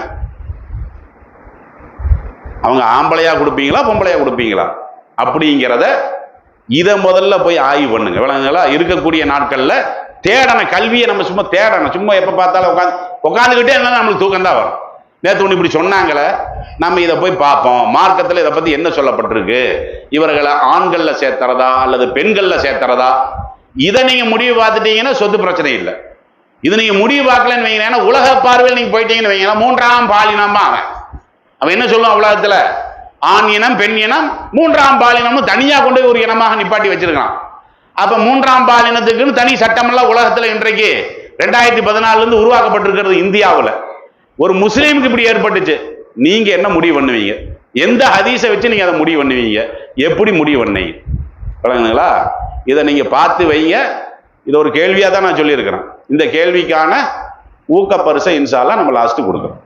Speaker 1: அவங்க ஆம்பளையா கொடுப்பீங்களா பொம்பளையா கொடுப்பீங்களா அப்படிங்கிறத இதை முதல்ல போய் ஆய்வு பண்ணுங்க. விளங்குங்களா? இருக்கக்கூடிய நாட்கள்ல தேடணும். கல்வியை நம்ம சும்மா தேடணும். சும்மா எப்ப பார்த்தாலும் உட்காந்துக்கிட்டே இருந்தாலும் நம்மளுக்கு தூக்கம் தான் வரும். நேற்று ஒன்று இப்படி சொன்னாங்களே, நம்ம இதை போய் பார்ப்போம். மார்க்கத்தில் இதை பத்தி என்ன சொல்லப்பட்டிருக்கு, இவர்களை ஆண்கள்ல சேர்த்துறதா அல்லது பெண்கள்ல சேர்த்துறதா, இதை நீங்க முடிவு பார்த்துட்டீங்கன்னா சொத்து பிரச்சனை இல்லை. இது நீங்க முடிவு பார்க்கலன்னு வைங்க, ஏன்னா உலக பார்வையில் நீங்க போயிட்டீங்கன்னு வைங்கன்னா 3ஆம் பாலினமா அவன் என்ன சொல்லுவான் உலகத்துல, ஆண் இனம் பெண் இனம் 3ஆம் பாலினம்னு தனியா கொண்டு ஒரு இனமாக நிப்பாட்டி வச்சிருக்கான். அப்ப 3ஆம் பாலினத்துக்குன்னு தனி சட்டம் எல்லாம் உலகத்துல இன்றைக்கு 2014 இருந்து உருவாக்கப்பட்டிருக்கிறது. இந்தியாவில் ஒரு முஸ்லீமுக்கு இப்படி ஏற்பட்டுச்சு. நீங்க என்ன முடிவு பண்ணுவீங்க? எந்த ஹதீஸை வச்சு நீங்க அதை முடிவு பண்ணுவீங்க? எப்படி முடிவு பண்ணீங்க? விளங்குங்களா? இதை நீங்க பார்த்து வைங்க. இது ஒரு கேள்வியா தான் நான் சொல்லியிருக்கிறேன். இந்த கேள்விக்கான ஊக்கப்பரிசை இன்ஷா அல்லாஹ் நம்ம லாஸ்ட் கொடுக்குறோம்.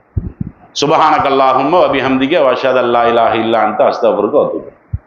Speaker 1: சுபஹானக்கல்லாஹும்ம வபிஹம்திக வஅஷ்ஹது அல்லா இலாஹ இல்லா அன்த அஸ்தக்ஃபிருக வ அத்தூபு.